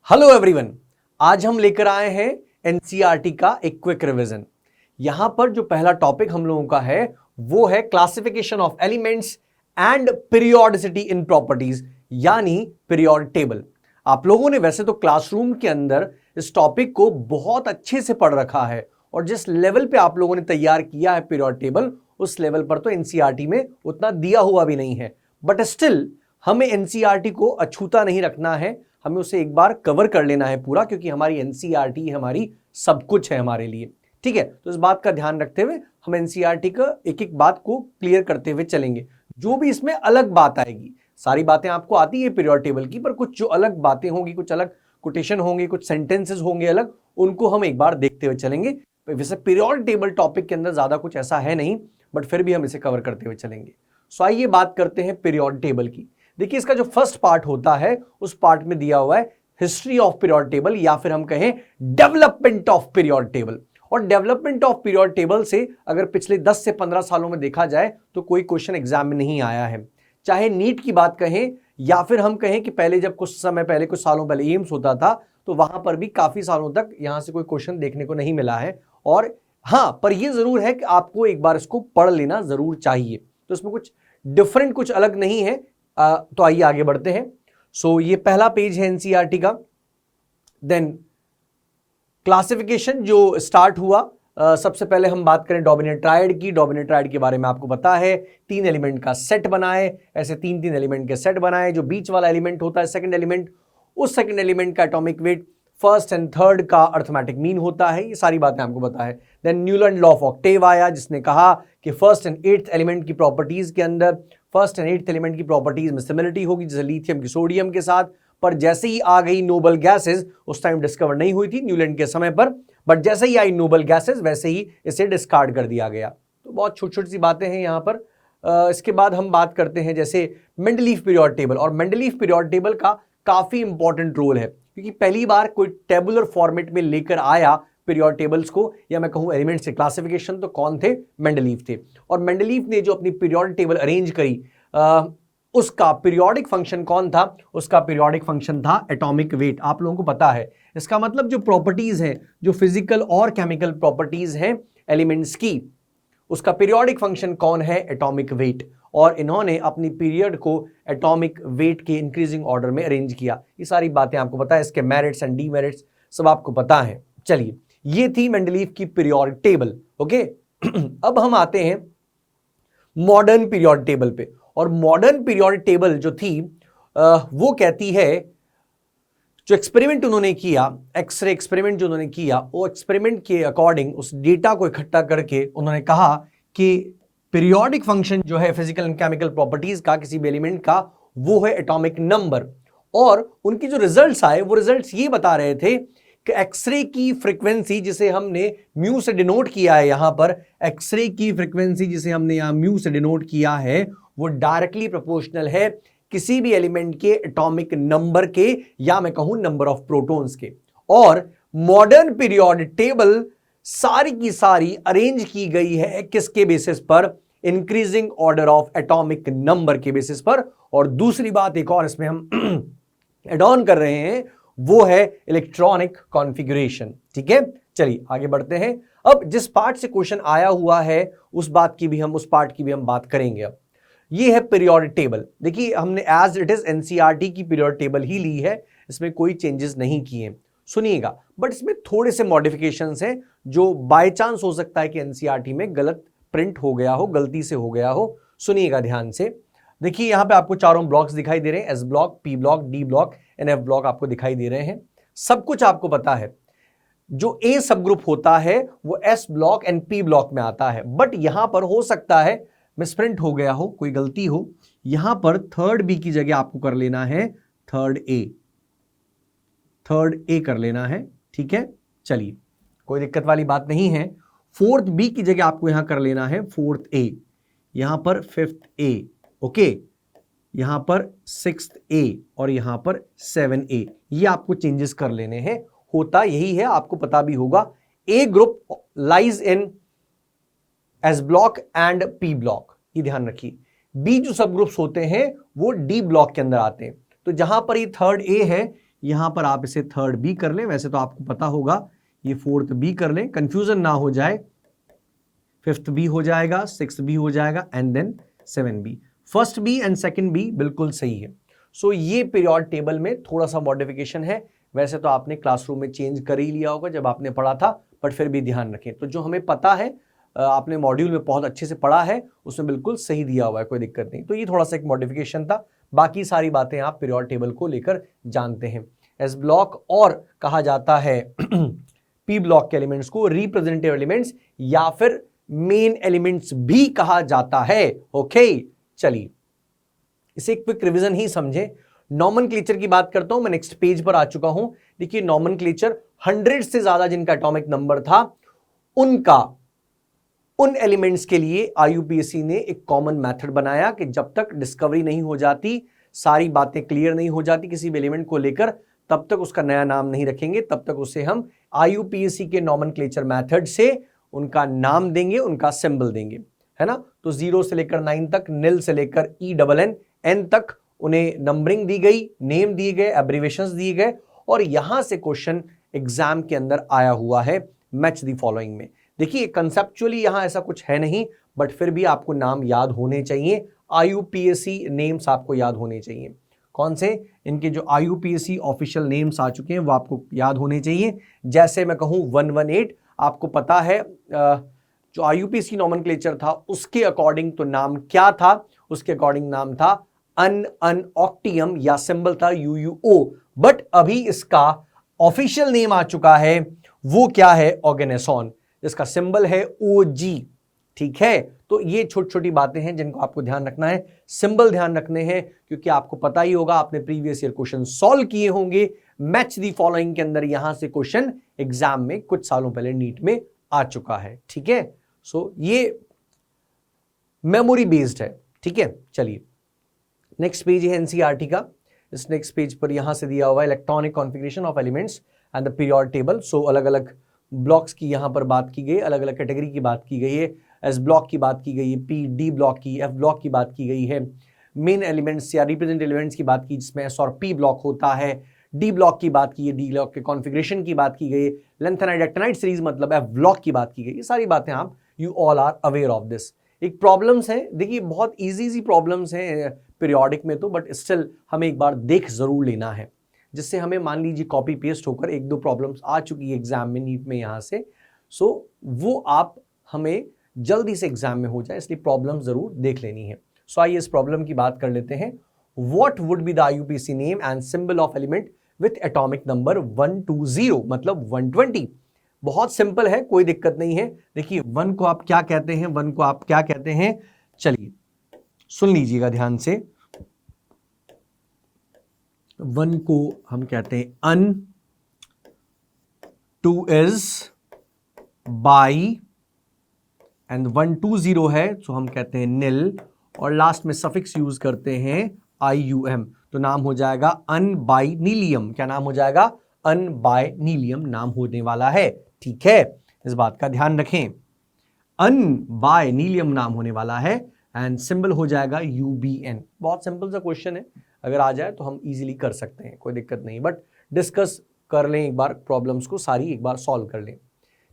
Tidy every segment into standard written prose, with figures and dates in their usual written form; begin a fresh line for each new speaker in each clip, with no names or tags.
Hello everyone, आज हम लेकर आए हैं एनसीईआरटी का एक क्विक रिवीजन। यहां पर जो पहला टॉपिक हम लोगों का है वो है classification of elements and periodicity in properties, यानी पीरियोडिक टेबल। आप लोगों ने वैसे तो क्लासरूम के अंदर इस टॉपिक को बहुत अच्छे से पढ़ रखा है और जिस लेवल पे आप लोगों ने तैयार किया है पीरियोडिक टेबल, उस लेवल पर तो एनसीईआरटी में उतना दिया हुआ भी नहीं है। बट स्टिल हमें एनसीईआरटी को अछूता नहीं रखना है, हमें उसे एक बार कवर कर लेना है पूरा, क्योंकि हमारी एनसीईआरटी हमारी सब कुछ है हमारे लिए। ठीक है, तो इस बात का ध्यान रखते हुए हम एनसीईआरटी का एक एक बात को क्लियर करते हुए चलेंगे। जो भी इसमें अलग बात आएगी, सारी बातें आपको आती है पीरियोडिक टेबल की, पर कुछ जो अलग बातें होंगी, कुछ अलग कोटेशन होंगे, कुछ सेंटेंसेस होंगे अलग, उनको हम एक बार देखते हुए चलेंगे। वैसे पीरियोडिक टेबल टॉपिक के अंदर ज्यादा कुछ ऐसा है नहीं, बट फिर भी हम इसे कवर करते हुए चलेंगे। सो आइए बात करते हैं पीरियोडिक टेबल की। देखिए, इसका जो फर्स्ट पार्ट होता है उस पार्ट में दिया हुआ है हिस्ट्री ऑफ पीरियोडिक टेबल, या फिर हम कहें डेवलपमेंट ऑफ पीरियोडिक टेबल। और डेवलपमेंट ऑफ पीरियोडिक टेबल से अगर पिछले 10 से 15 सालों में देखा जाए तो कोई क्वेश्चन एग्जाम में नहीं आया है। चाहे नीट की बात कहें या फिर हम कहें कि पहले जब कुछ समय पहले, कुछ सालों पहले एम्स होता था, तो वहां पर भी काफी सालों तक यहां से कोई क्वेश्चन देखने को नहीं मिला है। और हां, पर यह जरूर है कि आपको एक बार इसको पढ़ लेना जरूर चाहिए। तो इसमें कुछ डिफरेंट, कुछ अलग नहीं है। तो आइए आगे बढ़ते हैं। सो ये पहला पेज है एनसीईआरटी का। देन क्लासिफिकेशन जो स्टार्ट हुआ, सबसे पहले हम बात करें डोमिनेंट ट्रायड की। डोमिनेंट ट्रायड के बारे में आपको पता है, 3 एलिमेंट का सेट बनाए, ऐसे 3-3 एलिमेंट के सेट बनाए। जो बीच वाला एलिमेंट होता है सेकंड एलिमेंट, उस सेकंड एलिमेंट का atomic weight first and third का अर्थमेटिक मीन होता है। ये सारी बातें आपको पता है। Then Newland law of octave आया, जिसने कहा कि फर्स्ट एंड एट्थ एलिमेंट की प्रॉपर्टीज के अंदर फर्स्ट एंड एट्थ एलिमेंट की प्रॉपर्टीज में सिमिलरिटी होगी, जैसे लिथियम की सोडियम के साथ। पर जैसे ही आ गई नोबल गैसेस, उस टाइम डिस्कवर नहीं हुई थी न्यूलैंड के समय पर, बट जैसे ही आई नोबल गैसेस वैसे ही इसे डिस्कार्ड कर दिया गया। तो बहुत छोटी छोटी सी बातें हैं यहाँ पर। इसके बाद हम बात करते हैं जैसे मेंडलीफ पीरियोडिक टेबल। और मेंडलीफ पीरियोडिक टेबल का काफी इंपॉर्टेंट रोल है, क्योंकि पहली बार कोई टेबुलर फॉर्मेट में लेकर आया पीरियोडिक टेबल्स को, या मैं कहूं एलिमेंट्स के क्लासिफिकेशन, तो कौन थे? मेंडलीफ थे। और मेंडलीफ ने जो अपनी पीरियोडिक टेबल अरेंज करी, उसका पीरियोडिक फंक्शन कौन था? उसका पीरियोडिक फंक्शन था एटॉमिक वेट। आप लोगों को पता है, इसका मतलब जो प्रॉपर्टीज हैं, जो फिजिकल और केमिकल प्रॉपर्टीज हैं एलिमेंट्स की, उसका पीरियोडिक फंक्शन कौन है? Atomic weight. और इन्होंने अपनी पीरियड को एटॉमिक वेट के इंक्रीजिंग ऑर्डर में अरेंज किया। ये सारी बातें आपको पता है, इसके मेरिट्स एंड डीमेरिट्स सब आपको पता है। चलिए, ये थी मेंडलीफ की पीरियोडिक टेबल। ओके अब हम आते हैं मॉडर्न पीरियोडिक टेबल पे। और मॉडर्न पीरियोडिक टेबल जो थी वो कहती है, जो एक्सपेरिमेंट उन्होंने किया, एक्सरे एक्सपेरिमेंट जो उन्होंने किया, वो एक्सपेरिमेंट के अकॉर्डिंग उस डेटा को इकट्ठा करके उन्होंने कहा कि पीरियोडिक फंक्शन जो है फिजिकल एंड केमिकल प्रॉपर्टीज का किसी भी एलिमेंट का, वो है एटॉमिक नंबर। और उनकी जो रिजल्ट्स आए, वो रिजल्ट्स ये बता रहे थे कि एक्सरे की फ्रीक्वेंसी, जिसे हमने म्यू से डिनोट किया है यहां पर, एक्सरे की फ्रीक्वेंसी जिसे हमने यहां म्यू से डिनोट किया है, वो डायरेक्टली प्रोपोर्शनल है किसी भी एलिमेंट के एटॉमिक नंबर के, या मैं कहूं नंबर ऑफ प्रोटॉन्स के। और मॉडर्न पीरियोडिक टेबल सारी की सारी अरेंज की गई है किसके बेसिस पर? Increasing order of atomic number के बेसिस पर। और दूसरी बात एक और इसमें हम एड ऑन कर रहे हैं, वो है इलेक्ट्रॉनिक कॉन्फ़िगरेशन। ठीक है, चलिए आगे बढ़ते हैं। अब जिस पार्ट से क्वेश्चन आया हुआ है उस पार्ट की भी हम बात करेंगे। अब ये है पीरियोडिक टेबल। देखिए, हमने एज इट इज एनसीईआरटी की पीरियोडिक टेबल ही ली है, इसमें कोई चेंजेस नहीं किए। सुनिएगा, बट इसमें थोड़े से मॉडिफिकेशंस हैं, जो बाय चांस हो सकता है कि एनसीईआरटी में गलत प्रिंट हो गया हो, गलती से हो गया हो। सुनिएगा ध्यान से। देखिए, यहां पे आपको चारों ब्लॉक्स दिखाई दे रहे हैं, S block, P block, D block, NF block आपको दिखाई दे रहे हैं। सब कुछ आपको पता है। जो ए सब ग्रुप होता है वो S block and P block में आता है, बट यहां पर हो सकता है मिसप्रिंट हो गया हो, कोई गलती हो। यहां पर थर्ड बी की जगह आपको कर लेना है थर्ड ए कर लेना है। ठीक है, चलिए, कोई दिक्कत वाली बात नहीं है। फोर्थ बी की जगह आपको यहां कर लेना है फोर्थ ए, यहां पर फिफ्थ ए, ओके, यहां पर सिक्स्थ ए, और यहां पर 7A। ये आपको चेंजेस कर लेने हैं। होता यही है, आपको पता भी होगा। A group lies in S block and P block, ये ध्यान रखिए। बी जो सब ग्रुप्स होते हैं वो डी ब्लॉक के अंदर आते हैं। तो जहां पर ये थर्ड ए है, यहां पर आप इसे थर्ड बी कर लें, वैसे तो आपको पता होगा, ये फोर्थ बी कर लें, कंफ्यूजन ना हो जाए, फिफ्थ बी हो जाएगा, सिक्स्थ बी हो जाएगा and then 7b। First B and second B बिल्कुल सही है। सो ये पीरियड टेबल में थोड़ा सा मॉडिफिकेशन है, वैसे तो आपने क्लासरूम में चेंज कर ही लिया होगा जब आपने पढ़ा था, बट फिर भी ध्यान रखें। तो जो हमें पता है, आपने मॉड्यूल में बहुत अच्छे से पढ़ा है, उसमें बिल्कुल सही दिया हुआ है, कोई दिक्कत नहीं। तो ये थोड़ा सा एक मॉडिफिकेशन था, बाकी सारी बातें आप पीरियड टेबल को लेकर जानते हैं। एस ब्लॉक और कहा जाता है पी ब्लॉक के एलिमेंट्स को रिप्रेजेंटेटिव एलिमेंट्स या फिर मेन एलिमेंट्स भी कहा जाता है। ओके, चलिए इसे क्विक रिवीजन ही समझे। नॉमेनक्लेचर की बात करता हूं, मैं नेक्स्ट पेज पर आ चुका हूं। देखिए नॉमेनक्लेचर 100 से ज्यादा जिनका एटॉमिक नंबर था, उन एलिमेंट्स के लिए आईयूपीएसी ने एक कॉमन मेथड बनाया कि जब तक डिस्कवरी नहीं हो जाती, सारी बातें क्लियर नहीं हो जाती किसी भी एलिमेंट को लेकर, तब तक उसका नया नाम नहीं रखेंगे, तब तक उसे हम आईयूपीएसी के नॉमेनक्लेचर मेथड से उनका नाम देंगे, उनका सिंबल देंगे, है ना। तो 0 से लेकर 9 तक, निल से लेकर ENN तक उन्हें नंबरिंग दी गई, नेम दिए गए, एब्रीवेशंस दिए गए, और यहां से क्वेश्चन एग्जाम के अंदर आया हुआ है मैच द फॉलोइंग में। देखिए कंसेप्चुअली यहां ऐसा कुछ है नहीं, बट फिर भी आपको नाम याद होने चाहिए, आईयूपीएसी नेम्स आपको याद होने चाहिए। कौन से? इनके जो आईयूपीएसी ऑफिशियल नेम्स आ चुके हैं वो आपको याद होने चाहिए। जैसे मैं कहूं 118, आपको पता है जो आईयूपीएसी नॉमेनक्लेचर था उसके अकॉर्डिंग तो नाम क्या था? उसके अकॉर्डिंग नाम था अनऑक्टियम या सिंबल था UUO, बट अभी इसका ऑफिशियल नेम आ चुका है, वो क्या है? ऑर्गेनेसॉन, जिसका सिंबल है OG। ठीक है, तो ये छोटी छोटी बातें हैं जिनको आपको ध्यान रखना है, सिंबल ध्यान रखने हैं, क्योंकि आपको पता ही होगा, आपने प्रीवियस ईयर क्वेश्चन सॉल्व किए होंगे मैच दी फॉलोइंग के अंदर, यहां से क्वेश्चन एग्जाम में कुछ सालों पहले नीट में आ चुका है। ठीक है, सो ये मेमोरी बेस्ड है। ठीक है, चलिए नेक्स्ट पेज है एनसीईआरटी का। इस नेक्स्ट पेज पर यहां से दिया हुआ है electronic configuration of elements and the period table. So अलग अलग ब्लॉक्स की यहां पर बात की गई, अलग अलग कैटेगरी की बात की गई है, एस ब्लॉक की बात की गई है, पी डी ब्लॉक की, एफ ब्लॉक की बात की गई है, मेन एलिमेंट्स या रिप्रेजेंट एलिमेंट्स की बात की जिसमें एस और पी ब्लॉक होता है, डी ब्लॉक की बात की है, डी ब्लॉक के कॉन्फ़िगरेशन की बात की गई, लेंथेनाइड एक्टिनाइड सीरीज मतलब एफ ब्लॉक की बात की गई। ये सारी बातें आप you all are aware of this. एक प्रॉब्लम्स है, देखिए बहुत इजी प्रॉब्लम्स हैं पीरियोडिक में तो, बट स्टिल हमें एक बार देख जरूर लेना है, जिससे हमें मान लीजिए कॉपी पेस्ट होकर 1-2 प्रॉब्लम्स आ चुकी है एग्जाम में नीट में यहाँ से, सो वो आप हमें जल्दी से एग्जाम में हो जाए, इसलिए प्रॉब्लम जरूर देख लेनी है। सो आइए इस प्रॉब्लम की बात कर लेते हैं। What would be the IUPAC name and symbol of element with atomic number 120 मतलब 120? बहुत सिंपल है, कोई दिक्कत नहीं है। देखिए 1 को आप क्या कहते हैं, 1 को आप क्या कहते हैं, चलिए सुन लीजिएगा ध्यान से। 1 को हम कहते हैं अन, 2 इज बाई, एंड 120 है तो हम कहते हैं निल, और लास्ट में सफिक्स यूज करते हैं IUM, तो नाम हो जाएगा अनबाइनीलियम। क्या नाम हो जाएगा? अनबाइनीलियम नाम होने वाला है। ठीक है, इस बात का ध्यान रखें, अनबाइनीलियम नाम होने वाला है, एंड सिंबल हो जाएगा UBN। बहुत सिंपल सा क्वेश्चन है, अगर आ जाए तो हम इजीली कर सकते हैं, कोई दिक्कत नहीं, बट डिस्कस कर लें एक बार, प्रॉब्लम्स को सारी एक बार सॉल्व कर लें।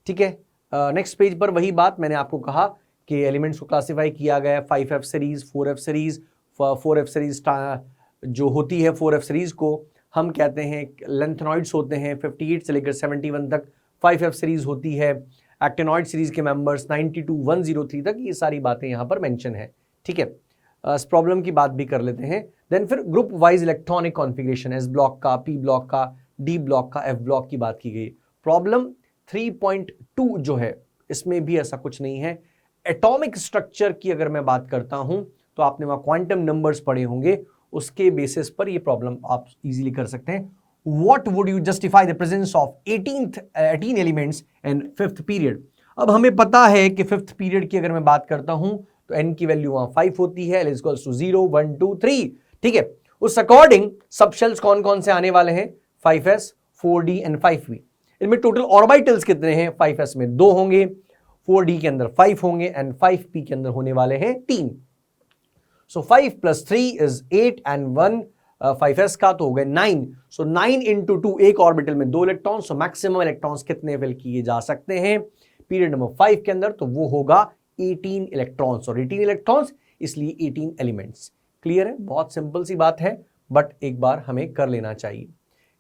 ठीक है, नेक्स्ट पेज पर वही बात मैंने आपको कहा कि एलिमेंट्स को क्लासिफाई किया गया है 5F series, 4F series. 4F series जो होती है, 4F सीरीज को हम कहते हैं लेंथेनॉइड्स होते हैं 58 से लेकर 71 तक। 5F सीरीज होती है एक्टिनॉइड सीरीज के मेंबर्स 92 103 तक। ये सारी बातें यहाँ पर मेंशन है। ठीक है, इस प्रॉब्लम की बात भी कर लेते हैं। देन फिर group wise electronic configuration, S block का, पी ब्लॉक का, डी ब्लॉक का, एफ ब्लॉक की बात की गई। प्रॉब्लम 3.2 जो है इसमें भी ऐसा कुछ नहीं है। एटॉमिक स्ट्रक्चर की अगर मैं बात करता हूं तो आपने वहां क्वांटम नंबर्स पढ़े होंगे, उसके बेसिस पर ये प्रॉब्लम आप इजीली कर सकते हैं। What would you justify the presence of 18 elements in 5th period? अब हमें पता है कि 5th पीरियड की अगर मैं बात करता हूं तो n की वैल्यू वहां 5 होती है, L इक्वल्स टू 0 1 2 3। ठीक है, उस अकॉर्डिंग सब शेल्स कौन कौन से आने वाले हैं? 5s 4d and 5p। इनमें टोटल ऑर्बिटल्स कितने हैं? 5s में 2 होंगे, 4d के अंदर 5 होंगे, एंड 5p के अंदर होने वाले हैं 3। सो 5 + 3 is 8 and 1 5s का, तो हो गए 9। सो 9 इंटू 2, एक ऑर्बिटल में 2 इलेक्ट्रॉन, सो मैक्सिमम इलेक्ट्रॉन्स कितने फिल किए जा सकते हैं पीरियड नंबर 5 के अंदर, तो वो होगा 18 इलेक्ट्रॉन्स, और 18 इलेक्ट्रॉन्स इसलिए 18 एलिमेंट्स। क्लियर है, बहुत सिंपल सी बात है, बट एक बार हमें कर लेना चाहिए।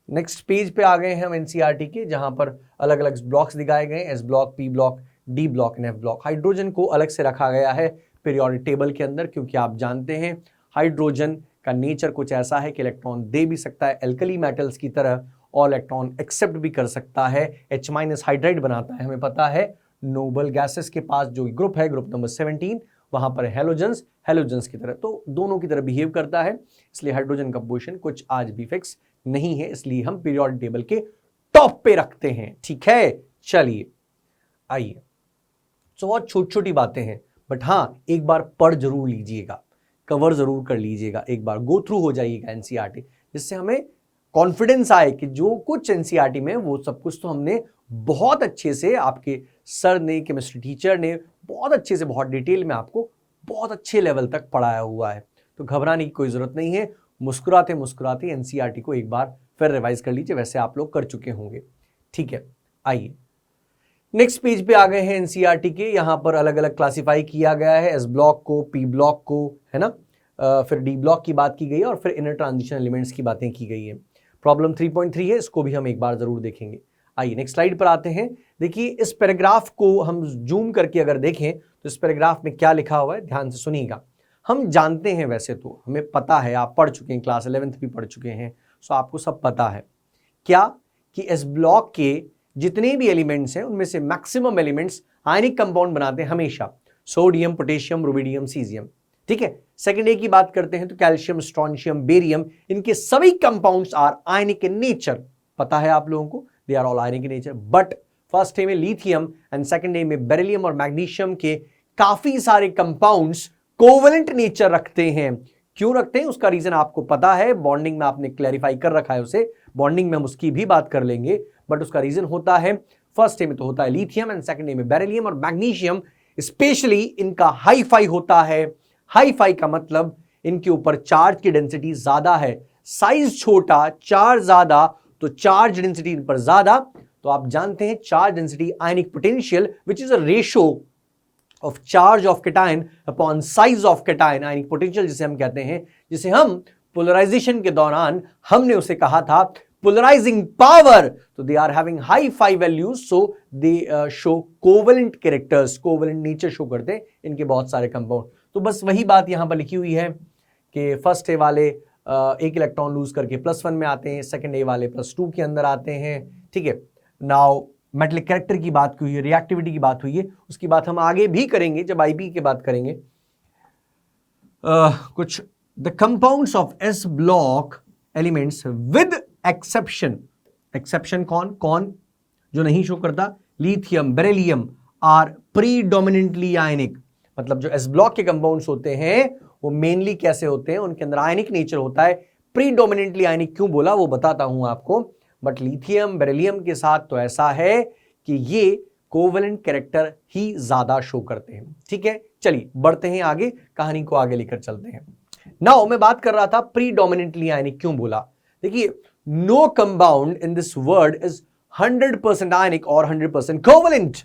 नेक्स्ट पेज पे आ गए हैं हम एनसीईआरटी के, जहां पर अलग अलग ब्लॉक्स दिखाए गए, S block, P block, D block and F block. Hydrogen को अलग से रखा गया है पीरियोडिक टेबल के अंदर, क्योंकि आप जानते हैं हाइड्रोजन का नेचर कुछ ऐसा है कि इलेक्ट्रॉन दे भी सकता है एल्कली मेटल्स की तरह, और इलेक्ट्रॉन एक्सेप्ट भी कर सकता है, H- हाइड्राइड बनाता है, हमें पता है। नोबल गैसेस के पास जो ग्रुप है, ग्रुप नंबर 17, वहां पर हेलोजेंस की तरह, तो दोनों की तरह बिहेव करता है, इसलिए हाइड्रोजन का पोजीशन कुछ आज भी फिक्स नहीं है, इसलिए हम पीरियोडिक टेबल के टॉप पे रखते हैं। ठीक है, चलिए आइए। तो बहुत छोटी छोटी बातें हैं, बट हाँ एक बार पढ़ जरूर लीजिएगा, कवर जरूर कर लीजिएगा, एक बार गो थ्रू हो जाइएगा एनसीईआरटी, जिससे हमें कॉन्फिडेंस आए कि जो कुछ एनसीईआरटी में वो सब कुछ तो हमने बहुत अच्छे से, आपके सर ने, केमिस्ट्री टीचर ने बहुत अच्छे से, बहुत डिटेल में आपको बहुत अच्छे लेवल तक पढ़ाया हुआ है। तो घबराने की कोई जरूरत नहीं है, मुस्कुराते मुस्कुराते एनसीईआरटी को एक बार फिर रिवाइज कर लीजिए, वैसे आप लोग कर चुके होंगे। ठीक है, आइए नेक्स्ट पेज पे आ गए हैं एनसीईआरटी के। यहां पर अलग अलग क्लासिफाई किया गया है, एस ब्लॉक को, पी ब्लॉक को, है ना, फिर डी ब्लॉक की बात की गई है, और फिर इनर ट्रांजिशन एलिमेंट्स की बातें की गई है। प्रॉब्लम 3.3 है, इसको भी हम एक बार जरूर देखेंगे। आइए नेक्स्ट स्लाइड पर आते हैं। देखिए इस पैराग्राफ को हम जूम करके अगर देखें तो इस पैराग्राफ में क्या लिखा हुआ है, ध्यान से सुनिएगा। हम जानते हैं, वैसे तो हमें पता है, आप पढ़ चुके हैं, क्लास 11th भी पढ़ चुके हैं, सो आपको सब पता है क्या कि एस ब्लॉक के जितने भी एलिमेंट्स हैं उनमें से मैक्सिमम एलिमेंट्स आयनिक कंपाउंड बनाते हैं हमेशा, सोडियम, पोटेशियम, रुबिडियम, सीजियम। ठीक है, सेकंड ए की बात करते हैं तो कैल्शियम, स्ट्रोंशियम, बेरियम, इनके सभी compounds are ionic in nature. पता है आप लोगों को, they are all ionic in nature. But first A में लिथियम एंड सेकंड ए में बेरिलियम और मैग्नीशियम के काफी सारे कंपाउंड्स कोवेलेंट नेचर रखते हैं। क्यों रखते हैं उसका रीजन आपको पता है, बॉन्डिंग में आपने क्लैरिफाई कर रखा है उसे, बॉन्डिंग में हम उसकी भी बात कर लेंगे, बट उसका रीजन होता है, फर्स्ट ए में तो होता है लिथियम एंड सेकंड ए में बेरिलियम और मैग्नीशियम, स्पेशली इनका हाई फाई होता है। हाई फाई का मतलब इनके ऊपर चार्ज की डेंसिटी ज्यादा है, साइज छोटा, चार्ज ज्यादा, तो चार्ज डेंसिटी इन पर ज्यादा। तो आप जानते हैं charge density ionic potential which is a ratio of charge of cation upon size of cation, ionic potential जिसे हम कहते हैं, जिसे हम पोलराइजेशन के दौरान हमने उसे कहा था पोलराइजिंग पावर। तो they are having high phi values, so they show covalent characters, covalent nature show करते हैं इनके बहुत सारे कंपाउंड। तो बस वही बात यहां पर लिखी हुई है कि फर्स्ट ए वाले एक इलेक्ट्रॉन लूज करके +1 में आते हैं, सेकंड ए वाले +2 के अंदर आते हैं। ठीक है, नाउ मेटलिक कैरेक्टर की बात हुई है, रिएक्टिविटी की बात हुई है, उसकी बात हम आगे भी करेंगे जब आईपी की बात करेंगे। कुछ the compounds of S block elements with exception, exception कौन कौन जो नहीं शो करता, लिथियम, बेरिलियम आर प्रीडोमिनेंटली आयनिक। मतलब जो एस ब्लॉक के कंपाउंड्स होते हैं वो मेनली कैसे होते हैं, उनके अंदर आयनिक नेचर होता है। प्रीडोमिनेंटली आयनिक क्यों बोला वो बताता हूं आपको, बट लिथियम, बेरिलियम के साथ तो ऐसा है कि ये कोवेलेंट कैरेक्टर ही ज्यादा शो करते हैं। ठीक है, चलिए बढ़ते हैं आगे, कहानी को आगे लेकर चलते हैं। नाउ मैं बात कर रहा था प्रीडोमिनेंटली आयनिक क्यों बोला। देखिए no compound in this world is 100% ionic और 100% कोवेलेंट।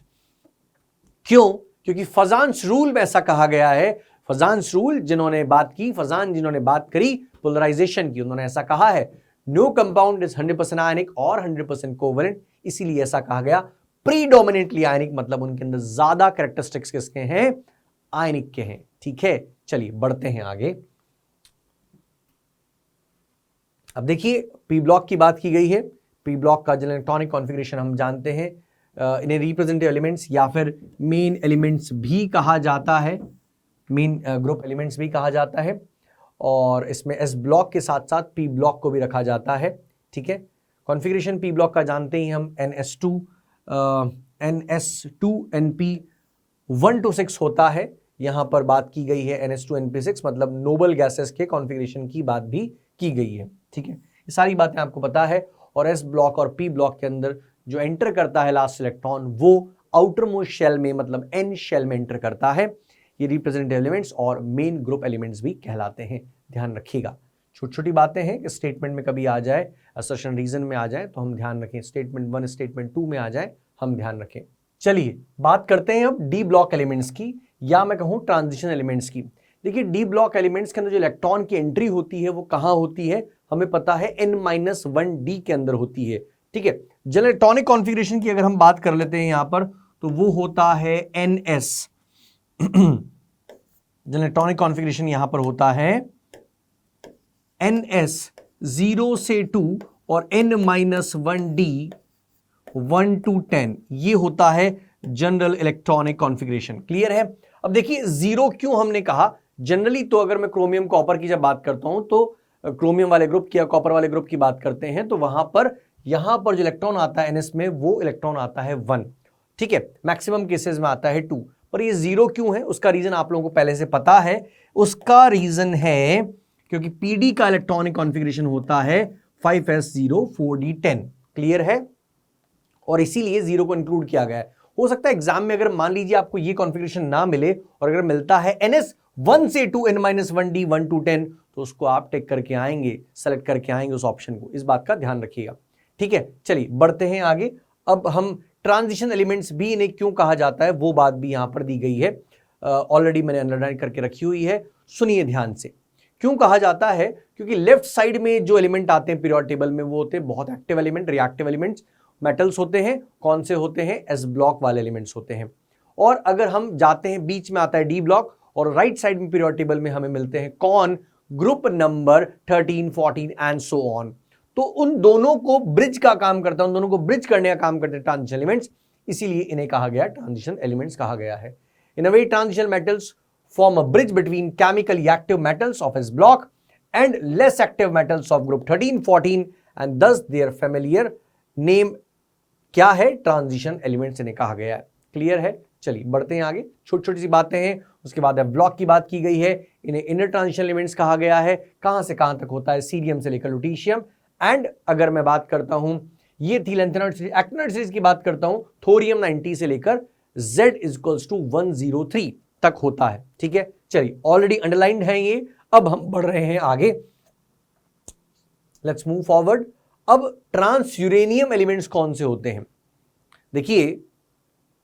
क्यों? क्योंकि फजान्स रूल में ऐसा कहा गया है। फजान्स रूल जिन्होंने बात की, फजान जिन्होंने बात करी पोलराइजेशन की, उन्होंने ऐसा कहा है नो कंपाउंड इज 100% आयनिक और 100% कोवेलेंट, इसीलिए ऐसा कहा गया। प्रीडोमिनेंटली आयनिक मतलब उनके अंदर ज्यादा कैरेक्टरिस्टिक्स किसके हैं, आयनिक के हैं। ठीक है, चलिए बढ़ते हैं आगे। अब देखिए पी ब्लॉक की बात की गई है। पी ब्लॉक का इलेक्ट्रॉनिक कॉन्फ़िगरेशन हम जानते हैं, इन्हें रिप्रेजेंटेटिव एलिमेंट्स या फिर मेन एलिमेंट्स भी कहा जाता है, मेन ग्रुप एलिमेंट्स भी कहा जाता है, और इसमें एस ब्लॉक के साथ साथ पी ब्लॉक को भी रखा जाता है। ठीक है, कॉन्फ़िगरेशन पी ब्लॉक का जानते ही हम, NS2NP1 to 6 होता है। यहां पर बात की गई है NS2NP6, मतलब नोबल गैसेस के कॉन्फ़िगरेशन की बात भी की गई है। ठीक है, ये सारी बातें आपको पता है। और एस ब्लॉक और पी ब्लॉक के अंदर जो एंटर करता है लास्ट इलेक्ट्रॉन, वो आउटर मोस्ट शेल में मतलब एन शेल में एंटर करता है। ये रिप्रेजेंटेटिव एलिमेंट्स और मेन ग्रुप एलिमेंट्स भी कहलाते हैं, ध्यान रखिएगा। छोटी छोटी बातें हैं कि स्टेटमेंट में कभी आ जाए, असर्शन रीजन में आ जाए तो हम ध्यान रखें, स्टेटमेंट 1 स्टेटमेंट 2 में आ जाए हम ध्यान रखें। चलिए बात करते हैं अब डी ब्लॉक एलिमेंट्स की, या मैं कहूं ट्रांजिशन एलिमेंट्स की। देखिए डी ब्लॉक एलिमेंट्स के अंदर जो इलेक्ट्रॉन की एंट्री होती है वो कहां होती है, हमें पता है n-1d के अंदर होती है। ठीक है, जनरल इलेक्ट्रॉनिक कॉन्फ़िगरेशन की अगर हम बात कर लेते हैं यहां पर तो वो होता है ns। जनरल इलेक्ट्रॉनिक कॉन्फ़िगरेशन यहां पर होता है ns 0 से 2 और n-1d 1 to 10, ये होता है जनरल इलेक्ट्रॉनिक कॉन्फ़िगरेशन। क्लियर है। अब देखिए जीरो क्यों हमने कहा, जनरली तो अगर मैं क्रोमियम कॉपर की जब बात करता हूं तो क्रोमियम वाले ग्रुप की या कॉपर वाले ग्रुप की बात करते हैं तो वहां पर यहां पर जो इलेक्ट्रॉन आता है ns में वो इलेक्ट्रॉन आता है 1। ठीक है, मैक्सिमम केसेस में आता है 2, पर ये जीरो क्यों है उसका रीजन आप लोगों को पहले से पता है। उसका रीजन है क्योंकि पीडी का इलेक्ट्रॉनिक कॉन्फ़िगरेशन होता है 5s0 4d10। क्लियर है, और इसीलिए जीरो को इंक्लूड किया गया है। हो सकता है एग्जाम में अगर मान लीजिए आपको ये कॉन्फ़िगरेशन ना मिले और अगर मिलता है ns 1 से 2 n-1d 1 to 10 तो उसको आप टेक करके आएंगे, सेलेक्ट करके आएंगे उस ऑप्शन को, इस बात का ध्यान रखिएगा। ठीक है, चलिए बढ़ते हैं आगे। अब हम ट्रांजिशन एलिमेंट्स भी इन्हें क्यों कहा जाता है वो बात भी यहां पर दी गई है, ऑलरेडी मैंने अंडरलाइन करके रखी हुई है, सुनिए ध्यान से। क्यों कहा जाता है, क्योंकि लेफ्ट साइड में जो एलिमेंट आते हैं पीरियोडिक टेबल में वो होते हैं बहुत active element, reactive elements, metals होते हैं। कौन से होते हैं, एस ब्लॉक वाले एलिमेंट्स होते हैं। और अगर हम जाते हैं बीच में आता है डी ब्लॉक और राइट साइड में पीरियोडिक टेबल में हमें मिलते हैं कौन, group number 13 14 and so on. तो उन दोनों को ब्रिज का काम करता है, उन दोनों को ब्रिज करने का काम करते हैं ट्रांजिशन एलिमेंट्स, इसीलिए इन्हें कहा गया ट्रांजिशन एलिमेंट्स कहा गया है। In a way transition metals form a bridge between chemically active metals of S block and less active metals of group 13 14 and thus their familiar name क्या है, ट्रांजिशन एलिमेंट्स इन्हें कहा गया है। क्लियर है, चलिए बढ़ते हैं आगे। छोटी छोटी सी बातें हैं, उसके बाद ब्लॉक की बात की गई है, इन्हें इनर ट्रांजिशन एलिमेंट्स कहा गया है। कहां से कहां तक होता है, सीरियम से लेकर लुटीशियम। एंड अगर मैं बात करता हूं, ये थी लेंथेनॉइड सीरीज, एक्टिनॉइड सीरीज की बात करता हूं, थोरियम 90 से लेकर Z=103 तक होता है। ठीक है, चलिए ऑलरेडी अंडरलाइंड है ये। अब हम बढ़ रहे हैं आगे, लेट्स मूव फॉरवर्ड। अब ट्रांस यूरेनियम एलिमेंट्स कौन से होते हैं, देखिए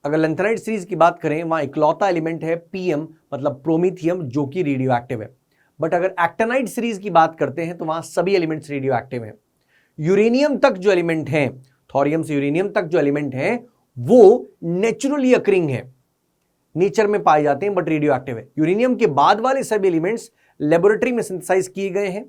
अगर लेंथेनाइड सीरीज की बात करें वहां इकलौता एलिमेंट है पीएम मतलब प्रोमीथियम जो कि रेडियो एक्टिव है। बट अगर एक्टिनाइड सीरीज की बात करते हैं तो वहां सभी एलिमेंट्स रेडियो एक्टिव हैं। यूरेनियम तक जो एलिमेंट हैं, थोरियम से यूरेनियम तक जो एलिमेंट हैं वो नेचुरली अकरिंग है, नेचर में पाए जाते हैं बट रेडियो एक्टिव है। यूरेनियम के बाद वाले सभी एलिमेंट्स लेबोरेटरी में सिंथेसाइज किए गए हैं,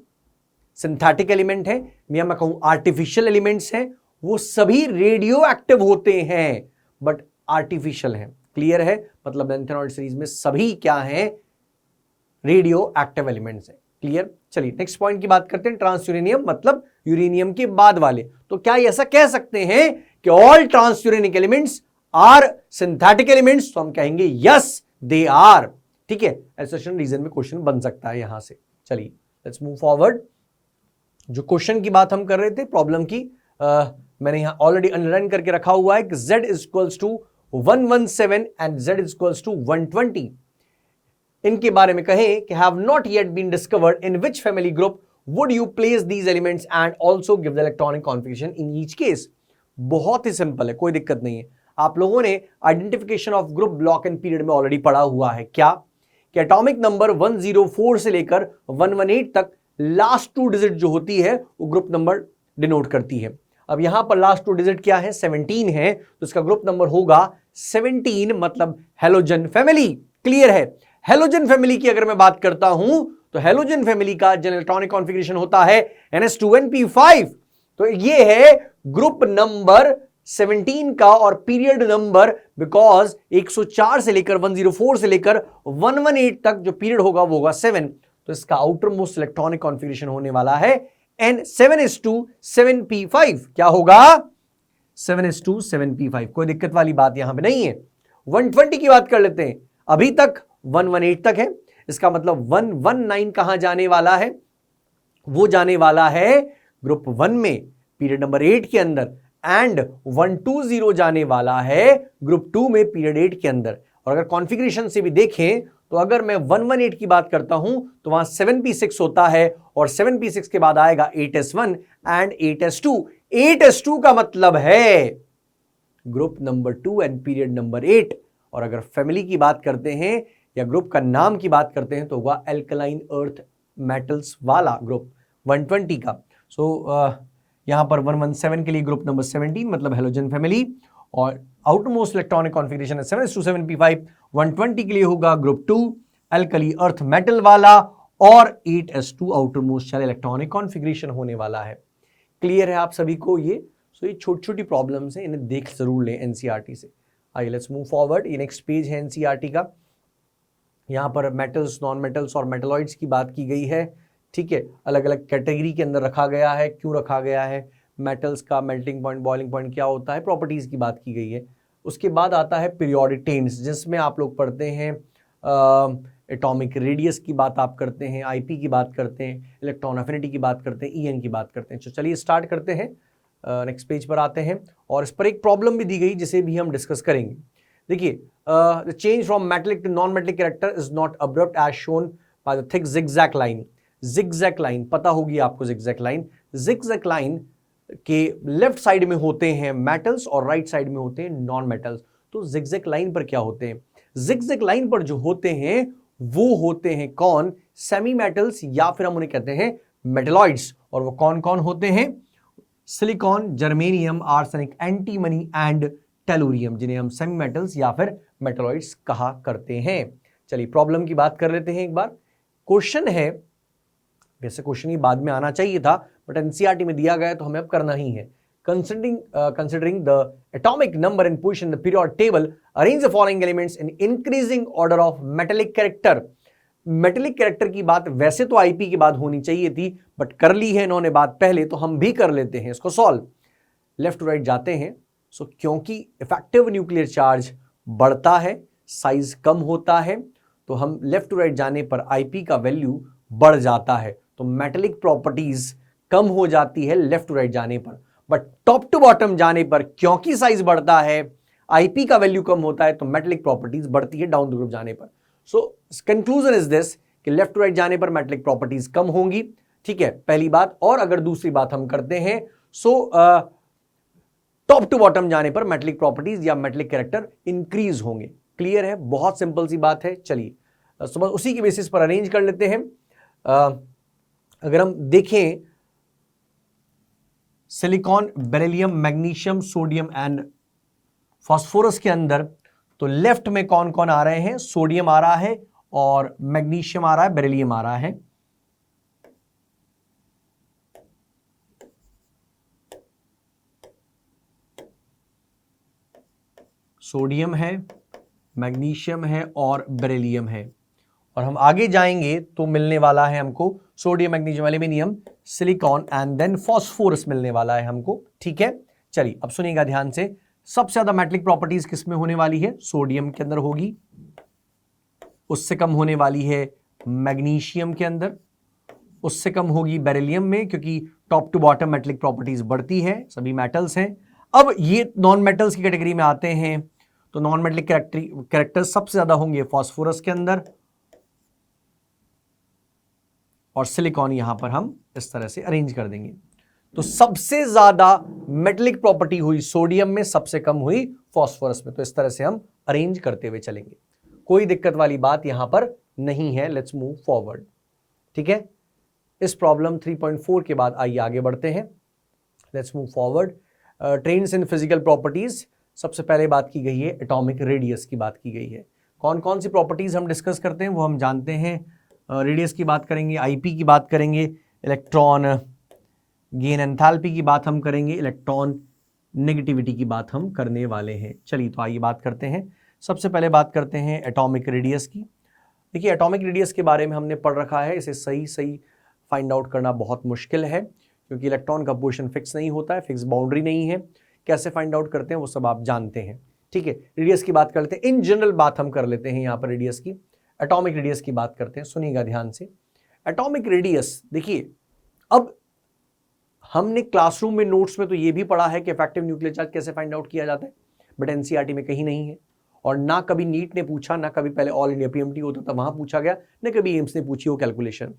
सिंथेटिक एलिमेंट है या मैं कहूं आर्टिफिशियल एलिमेंट्स हैं, वो सभी रेडियो एक्टिव होते हैं बट आर्टिफिशियल हैं। क्लियर है, मतलब लेंथेनॉइड सीरीज में सभी क्या हैं, रेडियो एक्टिव एलिमेंट्स हैं। क्लियर, चलिए नेक्स्ट पॉइंट की बात करते हैं, ट्रांस यूरेनियम मतलब यूरेनियम के बाद वाले। तो क्या ऐसा कह सकते हैं कि all transuranic elements are synthetic elements, तो हम कहेंगे यस दे आर। ठीक है, एसर्शन रीजन में क्वेश्चन बन सकता है यहां से। चलिए लेट्स मूव फॉरवर्ड। जो क्वेश्चन की बात हम कर रहे थे प्रॉब्लम की, मैंने यहां ऑलरेडी अंडरलाइन करके रखा हुआ है कि Z=117 एंड Z=120 इनके बारे में कहें कि have not yet been discovered in which family group would you place these elements and also give the electronic configuration in each case. बहुत ही सिंपल है, कोई दिक्कत नहीं है। आप लोगों ने identification of group block and period में ऑलरेडी पढ़ा हुआ है क्या, कि एटॉमिक नंबर 104 से लेकर 118 तक लास्ट 2 डिजिट जो होती है वो ग्रुप नंबर डिनोट करती है। अब यहां पर लास्ट 2 डिजिट क्या है, 17 है, तो इसका ग्रुप नंबर होगा 17 मतलब हेलोजन फैमिली। क्लियर है, हेलोजन फैमिली की अगर मैं बात करता हूं तो हेलोजन फैमिली का जनरल इलेक्ट्रॉनिक कॉन्फिगरेशन होता है NS2np5। तो ये है ग्रुप नंबर 17 का और पीरियड नंबर, बिकॉज 104 से लेकर 104 से लेकर 118 तक जो पीरियड होगा वो होगा 7। तो इसका आउटर मोस्ट इलेक्ट्रॉनिक कॉन्फिगरेशन होने वाला है N7s2-7p5। क्या होगा, 7s2-7p5। कोई दिक्कत वाली बात यहां पे नहीं है। 120 की बात कर लेते हैं, अभी तक 118 तक है, इसका मतलब 119 कहां जाने वाला है, वो जाने वाला है ग्रुप 1 में पीरियड नंबर 8 के अंदर, एंड 120 जाने वाला है ग्रुप 2 में पीरियड 8 के अंदर। और अगर कॉन्फ़िगरेशन से भी देखें तो अगर मैं 118 की बात करता हूं तो वहां 7p6 होता है और 7p6 के बाद आएगा 8s1 एंड 8s2। 8s2 का मतलब है group number 2 and period number 8। और अगर फैमिली की बात करते हैं या ग्रुप का नाम की बात करते हैं तो हुआ एल्कलाइन अर्थ मेटल्स वाला ग्रुप 120 का। सो यहां पर 117 के लिए ग्रुप नंबर 17 मतलब हेलोजन फैमिली, और आउटरमोस्ट इलेक्ट्रॉनिक कॉन्फ़िगरेशन है 7s2 7p5। 120 के लिए होगा ग्रुप 2 एल्कली अर्थ मेटल वाला, और 8s2 outermost shell electronic configuration होने वाला है। क्लियर है आप सभी को ये? सो ये छोटी छोटी प्रॉब्लम्स हैं, इन्हें देख जरूर लें एनसीईआरटी से। आइए लेट्स मूव फॉरवर्ड। ये नेक्स्ट पेज है एनसीईआरटी का। यहाँ पर मेटल्स, नॉन मेटल्स और मेटलॉइड्स की बात की गई है। ठीक है, अलग अलग कैटेगरी के अंदर रखा गया है। क्यों रखा गया है? मेटल्स का मेल्टिंग पॉइंट, बॉइलिंग पॉइंट क्या होता है, प्रॉपर्टीज की बात की गई है। उसके बाद आता है पीरियोडिक टेन्स, जिसमें आप लोग पढ़ते हैं एटॉमिक रेडियस की बात आप करते हैं, आईपी की बात करते हैं, इलेक्ट्रॉन एफिनिटी की बात करते हैं, ईएन की बात करते हैं। तो चलिए स्टार्ट करते हैं, नेक्स्ट पेज पर आते हैं। और इस पर एक प्रॉब्लम भी दी गई जिसे भी हम डिस्कस करेंगे। देखिए, the change from metallic to non metallic character is not abrupt as shown by the thick zigzag line. Zigzag line पता होगी आपको। जिगजैग लाइन, जिगजैग लाइन के लेफ्ट साइड में होते हैं मेटल्स और राइट साइड में होते हैं नॉन मेटल्स। तो जिगजैग लाइन पर क्या होते हैं? जिगजैग लाइन पर जो होते हैं वो होते हैं कौन? सेमी मेटल्स, या फिर हम उन्हें कहते हैं मेटलॉइड्स। और वो कौन कौन होते हैं? Silicon, germanium, arsenic, antimony and tellurium, जिन्हें हम सेमी मेटल्स या फिर मेटलॉइड्स कहा करते हैं। चलिए प्रॉब्लम की बात कर लेते हैं एक बार। क्वेश्चन है, वैसे क्वेश्चन ही बाद में आना चाहिए था, बट एनसीईआरटी में दिया गया तो हमें अब करना ही है। Considering the atomic number and position in the periodic table, arrange the following elements in increasing order of metallic character। Metallic character की बात वैसे तो आईपी की बात होनी चाहिए थी, बट कर ली है इन्होंने बात पहले, तो हम भी कर लेते हैं इसको सॉल्व। लेफ्ट टू राइट जाते हैं। सो क्योंकि इफेक्टिव न्यूक्लियर चार्ज बढ़ता है, साइज कम होता है, तो हम लेफ्ट टू राइट जाने पर आईपी का वैल्यू बढ़ जाता है, तो मेटेलिक प्रॉपर्टीज कम हो जाती है लेफ्ट टू राइट जाने पर। बट टॉप टू बॉटम जाने पर क्योंकि साइज बढ़ता है, आईपी का वैल्यू कम होता है, तो मेटेलिक प्रॉपर्टीज बढ़ती है डाउन द ग्रुप जाने पर। सो कंक्लूजन इज दिस कि लेफ्ट टू राइट जाने पर मेटेलिक प्रॉपर्टीज कम होंगी। ठीक है, पहली बात। और अगर दूसरी बात हम करते हैं, सो टॉप टू बॉटम जाने पर मेटेलिक प्रॉपर्टीज या मेटेलिक कैरेक्टर इंक्रीज होंगे। क्लियर है? बहुत सिंपल सी बात है। चलिए बस उसी के बेसिस पर अरेंज कर लेते हैं। अगर हम देखें silicon, beryllium, magnesium, sodium and phosphorus के अंदर, तो लेफ्ट में कौन कौन आ रहे हैं? सोडियम आ रहा है और मैग्नीशियम आ रहा है, बेरिलियम आ रहा है। सोडियम है, मैग्नीशियम है और बेरिलियम है। और हम आगे जाएंगे तो मिलने वाला है हमको sodium, magnesium, aluminium, silicon and then phosphorus मिलने वाला है हमको। ठीक है, चलिए अब सुनिएगा ध्यान से। सबसे ज्यादा मेटेलिक प्रॉपर्टीज किस में होने वाली है? सोडियम के अंदर होगी। उससे कम होने वाली है मैग्नीशियम के अंदर। उससे कम होगी बेरिलियम में, क्योंकि top to bottom metallic properties बढ़ती है, सभी मेटल्स हैं। अब ये नॉन मेटल्स की कैटेगरी में आते हैं, तो नॉन मेटेलिक कैरेक्टर सबसे ज्यादा होंगे फास्फोरस के अंदर, और सिलिकॉन यहां पर हम इस तरह से अरेंज कर देंगे। तो सबसे ज्यादा मेटेलिक प्रॉपर्टी हुई सोडियम में, सबसे कम हुई फास्फोरस में। तो इस तरह से हम अरेंज करते हुए चलेंगे, कोई दिक्कत वाली बात यहां पर नहीं है। Let's move forward. ठीक है, इस प्रॉब्लम 3.4 के बाद आइए आगे बढ़ते हैं। Let's move forward. Trends in physical properties, सबसे पहले बात की गई है एटॉमिक रेडियस की बात की गई है। कौन कौन सी प्रॉपर्टीज हम डिस्कस करते हैं वो हम जानते हैं। रेडियस की बात करेंगे, आईपी की बात करेंगे, इलेक्ट्रॉन गेन एंथैल्पी की बात हम करेंगे, इलेक्ट्रॉन नेगेटिविटी की बात हम करने वाले हैं। चलिए तो आइए बात करते हैं। सबसे पहले बात करते हैं एटॉमिक रेडियस की। देखिए एटॉमिक रेडियस के बारे में हमने पढ़ रखा है, इसे सही सही फाइंड आउट करना बहुत मुश्किल है, क्योंकि इलेक्ट्रॉन का पोजीशन फिक्स नहीं होता है, फिक्स बाउंड्री नहीं है। कैसे फाइंड आउट करते हैं वो सब आप जानते हैं। ठीक है, रेडियस की बात कर लेते हैं, इन जनरल बात हम कर लेते हैं यहाँ पर रेडियस की। एटॉमिक रेडियस की बात करते हैं, सुनिएगा ध्यान से। एटॉमिक रेडियस, देखिए अब हमने क्लासरूम में नोट्स में तो ये भी पढ़ा है कि इफेक्टिव न्यूक्लियर चार्ज कैसे फाइंड आउट किया जाता है, बट एनसीईआरटी में कहीं नहीं है। और ना कभी नीट ने पूछा, ना कभी पहले ऑल इंडिया पीएमटी होता था वहां पूछा गया, ना कभी एम्स ने पूछी वो कैलकुलेशन।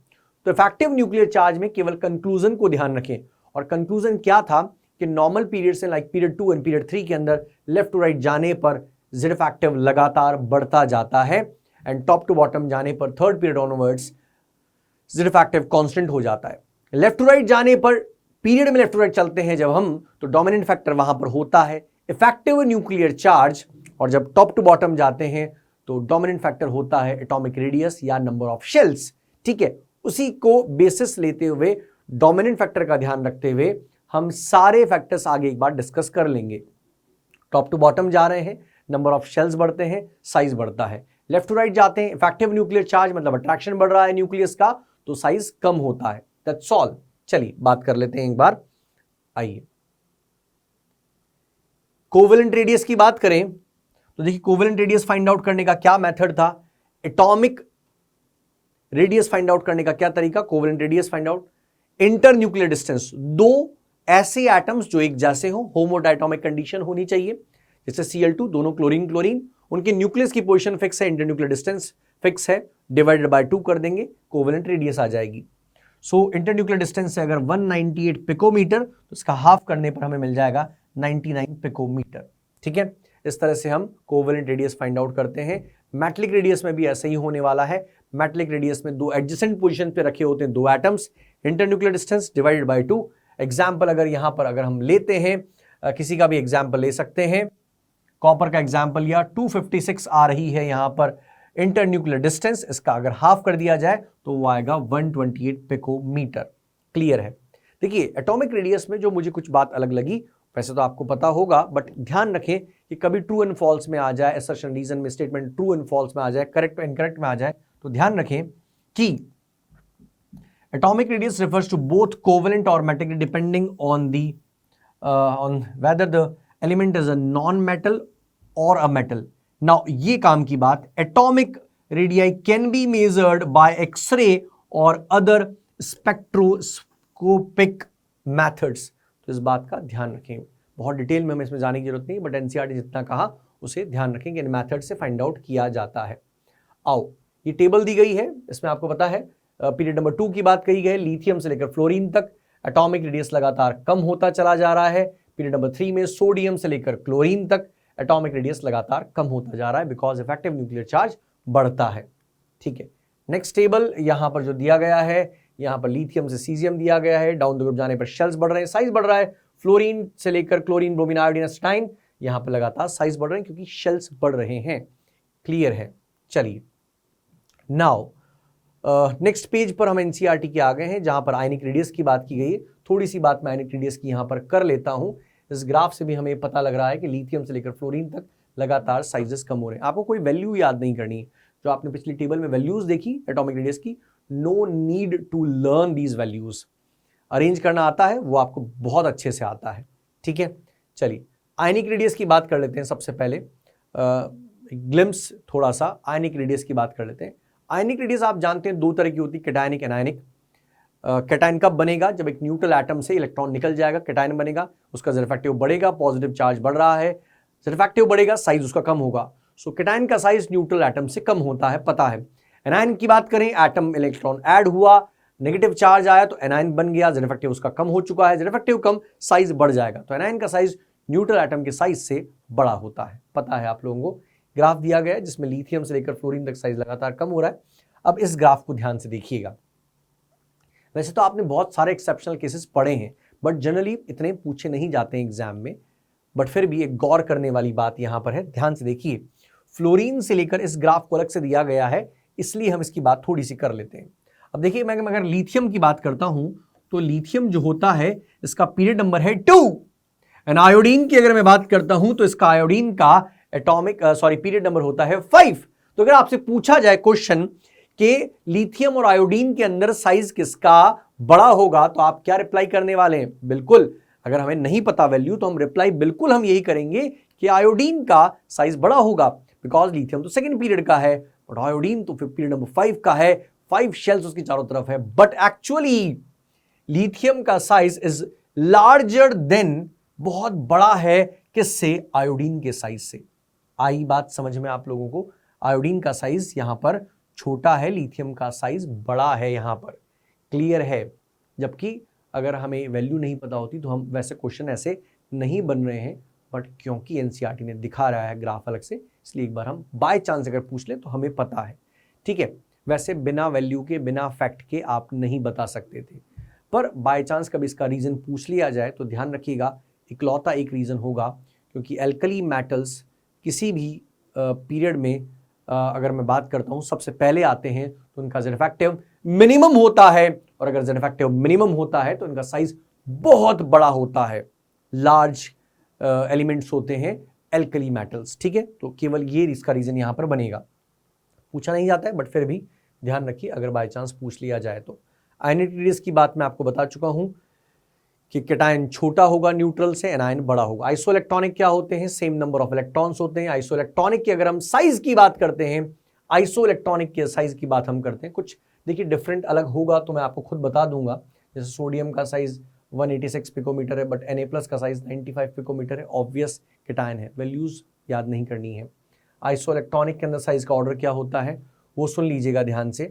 तो इफेक्टिव न्यूक्लियर चार्ज में केवल कंक्लूजन को ध्यान रखें, और कंक्लूजन क्या था कि नॉर्मल पीरियड से लाइक पीरियड 2 एंड पीरियड 3 के अंदर लेफ्ट टू राइट जाने पर जेड इफेक्टिव लगातार बढ़ता जाता है, एंड टॉप टू बॉटम जाने पर third period onwards Z effective constant हो जाता है। लेफ्ट टू राइट जाने पर पीरियड में लेफ्ट टू राइट चलते हैं जब हम, तो डोमिनेंट फैक्टर वहां पर होता है इफेक्टिव न्यूक्लियर चार्ज, और जब टॉप टू बॉटम जाते हैं तो डोमिनेंट फैक्टर होता है एटॉमिक रेडियस या नंबर ऑफ शेल्स। ठीक है, उसी को बेसिस लेते हुए, डोमिनेंट फैक्टर का ध्यान रखते हुए हम सारे फैक्टर्स आगे एक बार डिस्कस कर लेंगे। टॉप टू बॉटम जा रहे हैं, नंबर ऑफ शेल्स बढ़ते हैं, साइज बढ़ता है। लेफ्ट टू राइट जाते हैं, इफेक्टिव न्यूक्लियर चार्ज मतलब अट्रैक्शन बढ़ रहा है न्यूक्लियस का, तो साइज कम होता है। That's all. चलिए बात कर लेते हैं एक बार। आइए कोवेलेंट रेडियस की बात करें तो देखिए कोवेलेंट रेडियस फाइंड आउट करने का क्या मेथड था, एटॉमिक रेडियस फाइंड आउट करने का क्या तरीका, covalent radius find out, inter nuclear distance, दो ऐसे एटम्स जो एक जैसे हो, होमोडायटोमिक कंडीशन होनी चाहिए, जैसे Cl2 दोनों क्लोरीन क्लोरीन, उनके न्यूक्लियस की पोजीशन फिक्स है, इंटर न्यूक्लियर डिस्टेंस फिक्स है, डिवाइडेड बाय 2 कर देंगे, कोवेलेंट रेडियस आ जाएगी। सो इंटर न्यूक्लियर डिस्टेंस से अगर 198 पिकोमीटर, तो इसका हाफ करने पर हमें मिल जाएगा 99 पिकोमीटर। ठीक है, इस तरह से हम कोवेलेंट रेडियस फाइंड आउट करते हैं। मेटलिक रेडियस में भी ऐसे ही होने वाला है। मेटलिक रेडियस में दो एडजेसेंट पोजीशन पे रखे होते हैं दो atoms, inter nuclear distance divided by 2। Example अगर यहां पर अगर हम लेते हैं, किसी का भी एग्जाम्पल ले सकते हैं, कॉपर का एग्जाम्पल लिया, 256 आ रही है यहां पर इंटर न्यूक्लियर डिस्टेंस, इसका अगर हाफ कर दिया जाए तो वो आएगा 128 पिकोमीटर। क्लियर है। देखिए एटॉमिक रेडियस में जो मुझे कुछ बात अलग लगी, वैसे तो आपको पता होगा, बट ध्यान रखें कि कभी ट्रू एंड फॉल्स में आ जाए, असर्शन रीजन में स्टेटमेंट ट्रू एंड फॉल्स में आ जाए, करेक्ट इनकरेक्ट में आ जाए, तो ध्यान रखें कि atomic radius refers to both covalent or metallic depending on the on whether the element is a non-metal or a metal. Now ये काम की बात, atomic radii can be measured by X-ray or other spectroscopic methods. तो इस बात का ध्यान रखें, बहुत डिटेल में हमें इसमें जाने की जरूरत नहीं, बट एनसीईआरटी जितना कहा उसे ध्यान रखें कि इन मेथड से फाइंड आउट किया जाता है। आओ ये टेबल दी गई है, इसमें आपको पता है पीरियड नंबर 2 की बात कही गई, लिथियम से लेकर फ्लोरीन तक एटॉमिक रेडियस लगातार कम होता चला जा रहा है। पीरियड नंबर 3 में सोडियम से लेकर क्लोरीन तक एटॉमिक रेडियस लगातार कम होता जा रहा है, बिकॉज इफेक्टिव न्यूक्लियर चार्ज बढ़ता है। ठीक है, नेक्स्ट टेबल यहां पर जो दिया गया है, यहां पर लिथियम से सीजियम दिया गया है, डाउन द ग्रुप जाने पर शेल्स बढ़ रहे हैं, साइज बढ़ रहा है। फ्लोरीन से लेकर क्लोरीन ब्रोमीन आयोडीन एसिटाइन, यहां पर लगातार साइज बढ़ रहे हैं क्योंकि शेल्स बढ़ रहे हैं। क्लियर है। चलिए नाउ नेक्स्ट पेज पर हम एनसीईआरटी के आ गए हैं, जहां पर आयनिक रेडियस की बात की गई है। थोड़ी सी बात मैं आयनिक रेडियस की यहां पर कर लेता हूं। इस ग्राफ से भी हमें पता लग रहा है कि लिथियम से लेकर फ्लोरीन तक लगातार साइजेस कम हो रहे हैं। आपको कोई वैल्यू याद नहीं करनी है, जो आपने पिछली टेबल में वैल्यूज देखी एटॉमिक रेडियस की, no need to learn these values. Arrange करना आता है, वो आपको बहुत अच्छे से आता है। ठीक है, चलिए आयनिक रेडियस की बात कर लेते हैं। सबसे पहले ग्लिम्स थोड़ा सा आयनिक रेडियस की बात कर लेते हैं। आयनिक रेडियस आप जानते हैं दो तरह की होती है, कैटायनिक एनायनिक। कैटायन कब बनेगा, जब एक न्यूट्रल एटम से इलेक्ट्रॉन निकल जाएगा, कैटायन बनेगा, उसका जेरोफेक्टिव बढ़ेगा, पॉजिटिव चार्ज बढ़ रहा है, जेरोफेक्टिव बढ़ेगा, साइज उसका कम होगा। सो कैटायन का साइज न्यूट्रल एटम से कम होता है, पता है। एनायन की बात करें, एटम इलेक्ट्रॉन ऐड हुआ, नेगेटिव चार्ज आया तो एनायन बन गया, जेरोफेक्टिव उसका कम हो चुका है, जेरोफेक्टिव कम, साइज बढ़ जाएगा। तो एनायन का साइज न्यूट्रल एटम के साइज से बड़ा होता है, पता है आप लोगों को। ग्राफ दिया गया है जिसमें लिथियम से लेकर फ्लोरीन तक साइज लगातार कम हो रहा है। अब इस ग्राफ को ध्यान से देखिएगा। वैसे तो आपने बहुत सारे एक्सेप्शनल केसेस पढ़े हैं, बट जनरली इतने पूछे नहीं जाते हैं एग्जाम में, बट फिर भी एक गौर करने वाली बात यहां पर है। ध्यान से देखिए, फ्लोरीन से लेकर इस ग्राफ को अलग से दिया गया है, इसलिए हम इसकी बात थोड़ी सी कर लेते हैं। अब देखिए, मैं अगर लिथियम की बात करता हूं तो लिथियम जो होता है इसका पीरियड नंबर है 2, एंड आयोडीन की अगर मैं बात करता हूं तो इसका आयोडीन का पीरियड नंबर होता है 5। तो अगर आपसे पूछा जाए क्वेश्चन कि लिथियम और आयोडीन के अंदर साइज किसका बड़ा होगा, तो आप क्या रिप्लाई करने वाले हैं? बिल्कुल, अगर हमें नहीं पता वैल्यू तो हम रिप्लाई बिल्कुल हम यही करेंगे कि आयोडीन का साइज बड़ा होगा, बिकॉज लिथियम तो सेकंड पीरियड का है और आयोडीन तो पीरियड नंबर 5 का है, 5 शेल्स उसकी चारों तरफ है। बट एक्चुअली लिथियम का साइज इज लार्जर देन, बहुत बड़ा है, किससे? आयोडीन के साइज से। आई बात समझ में आप लोगों को? आयोडीन का साइज यहां पर छोटा है, लिथियम का साइज बड़ा है, यहां पर क्लियर है। जबकि अगर हमें वैल्यू नहीं पता होती तो हम वैसे क्वेश्चन ऐसे नहीं बन रहे हैं, बट क्योंकि एनसीईआरटी ने दिखा रहा है ग्राफ अलग से, इसलिए एक बार हम बाय चांस अगर पूछ ले तो हमें पता है। ठीक है, वैसे बिना वैल्यू के बिना फैक्ट के आप नहीं बता सकते थे, पर बाय चांस कभी इसका रीजन पूछ लिया जाए तो ध्यान रखिएगा इकलौता एक रीजन होगा, क्योंकि एल्कली मेटल्स किसी भी पीरियड में अगर मैं बात करता हूं सबसे पहले आते हैं तो उनका जेड इफेक्टिव मिनिमम होता है, और अगर जेड इफेक्टिव मिनिमम होता है तो इनका साइज बहुत बड़ा होता है, लार्ज एलिमेंट्स होते हैं एल्कली मेटल्स। ठीक है, तो केवल ये इसका रीजन यहां पर बनेगा, पूछा नहीं जाता है बट फिर भी ध्यान रखिए अगर बाय चांस पूछ लिया जाए तो। आयनिक रेडियस की बात मैं आपको बता चुका हूं कि कैटायन छोटा होगा न्यूट्रल से, एनायन बड़ा होगा। आइसोइलेक्ट्रॉनिक क्या होते हैं? सेम नंबर ऑफ इलेक्ट्रॉन्स होते हैं। आइसोइलेक्ट्रॉनिक की अगर हम साइज की बात करते हैं, आइसोइलेक्ट्रॉनिक के साइज की बात हम करते हैं, कुछ देखिए डिफरेंट अलग होगा तो मैं आपको खुद बता दूंगा। जैसे सोडियम का साइज 186 पिकोमीटर है, बट Na+ का साइज 95 पिकोमीटर है, ऑब्वियस कैटायन है, वैल्यूज याद नहीं करनी है। आइसोइलेक्ट्रॉनिक के अंदर साइज का ऑर्डर क्या होता है वो सुन लीजिएगा ध्यान से।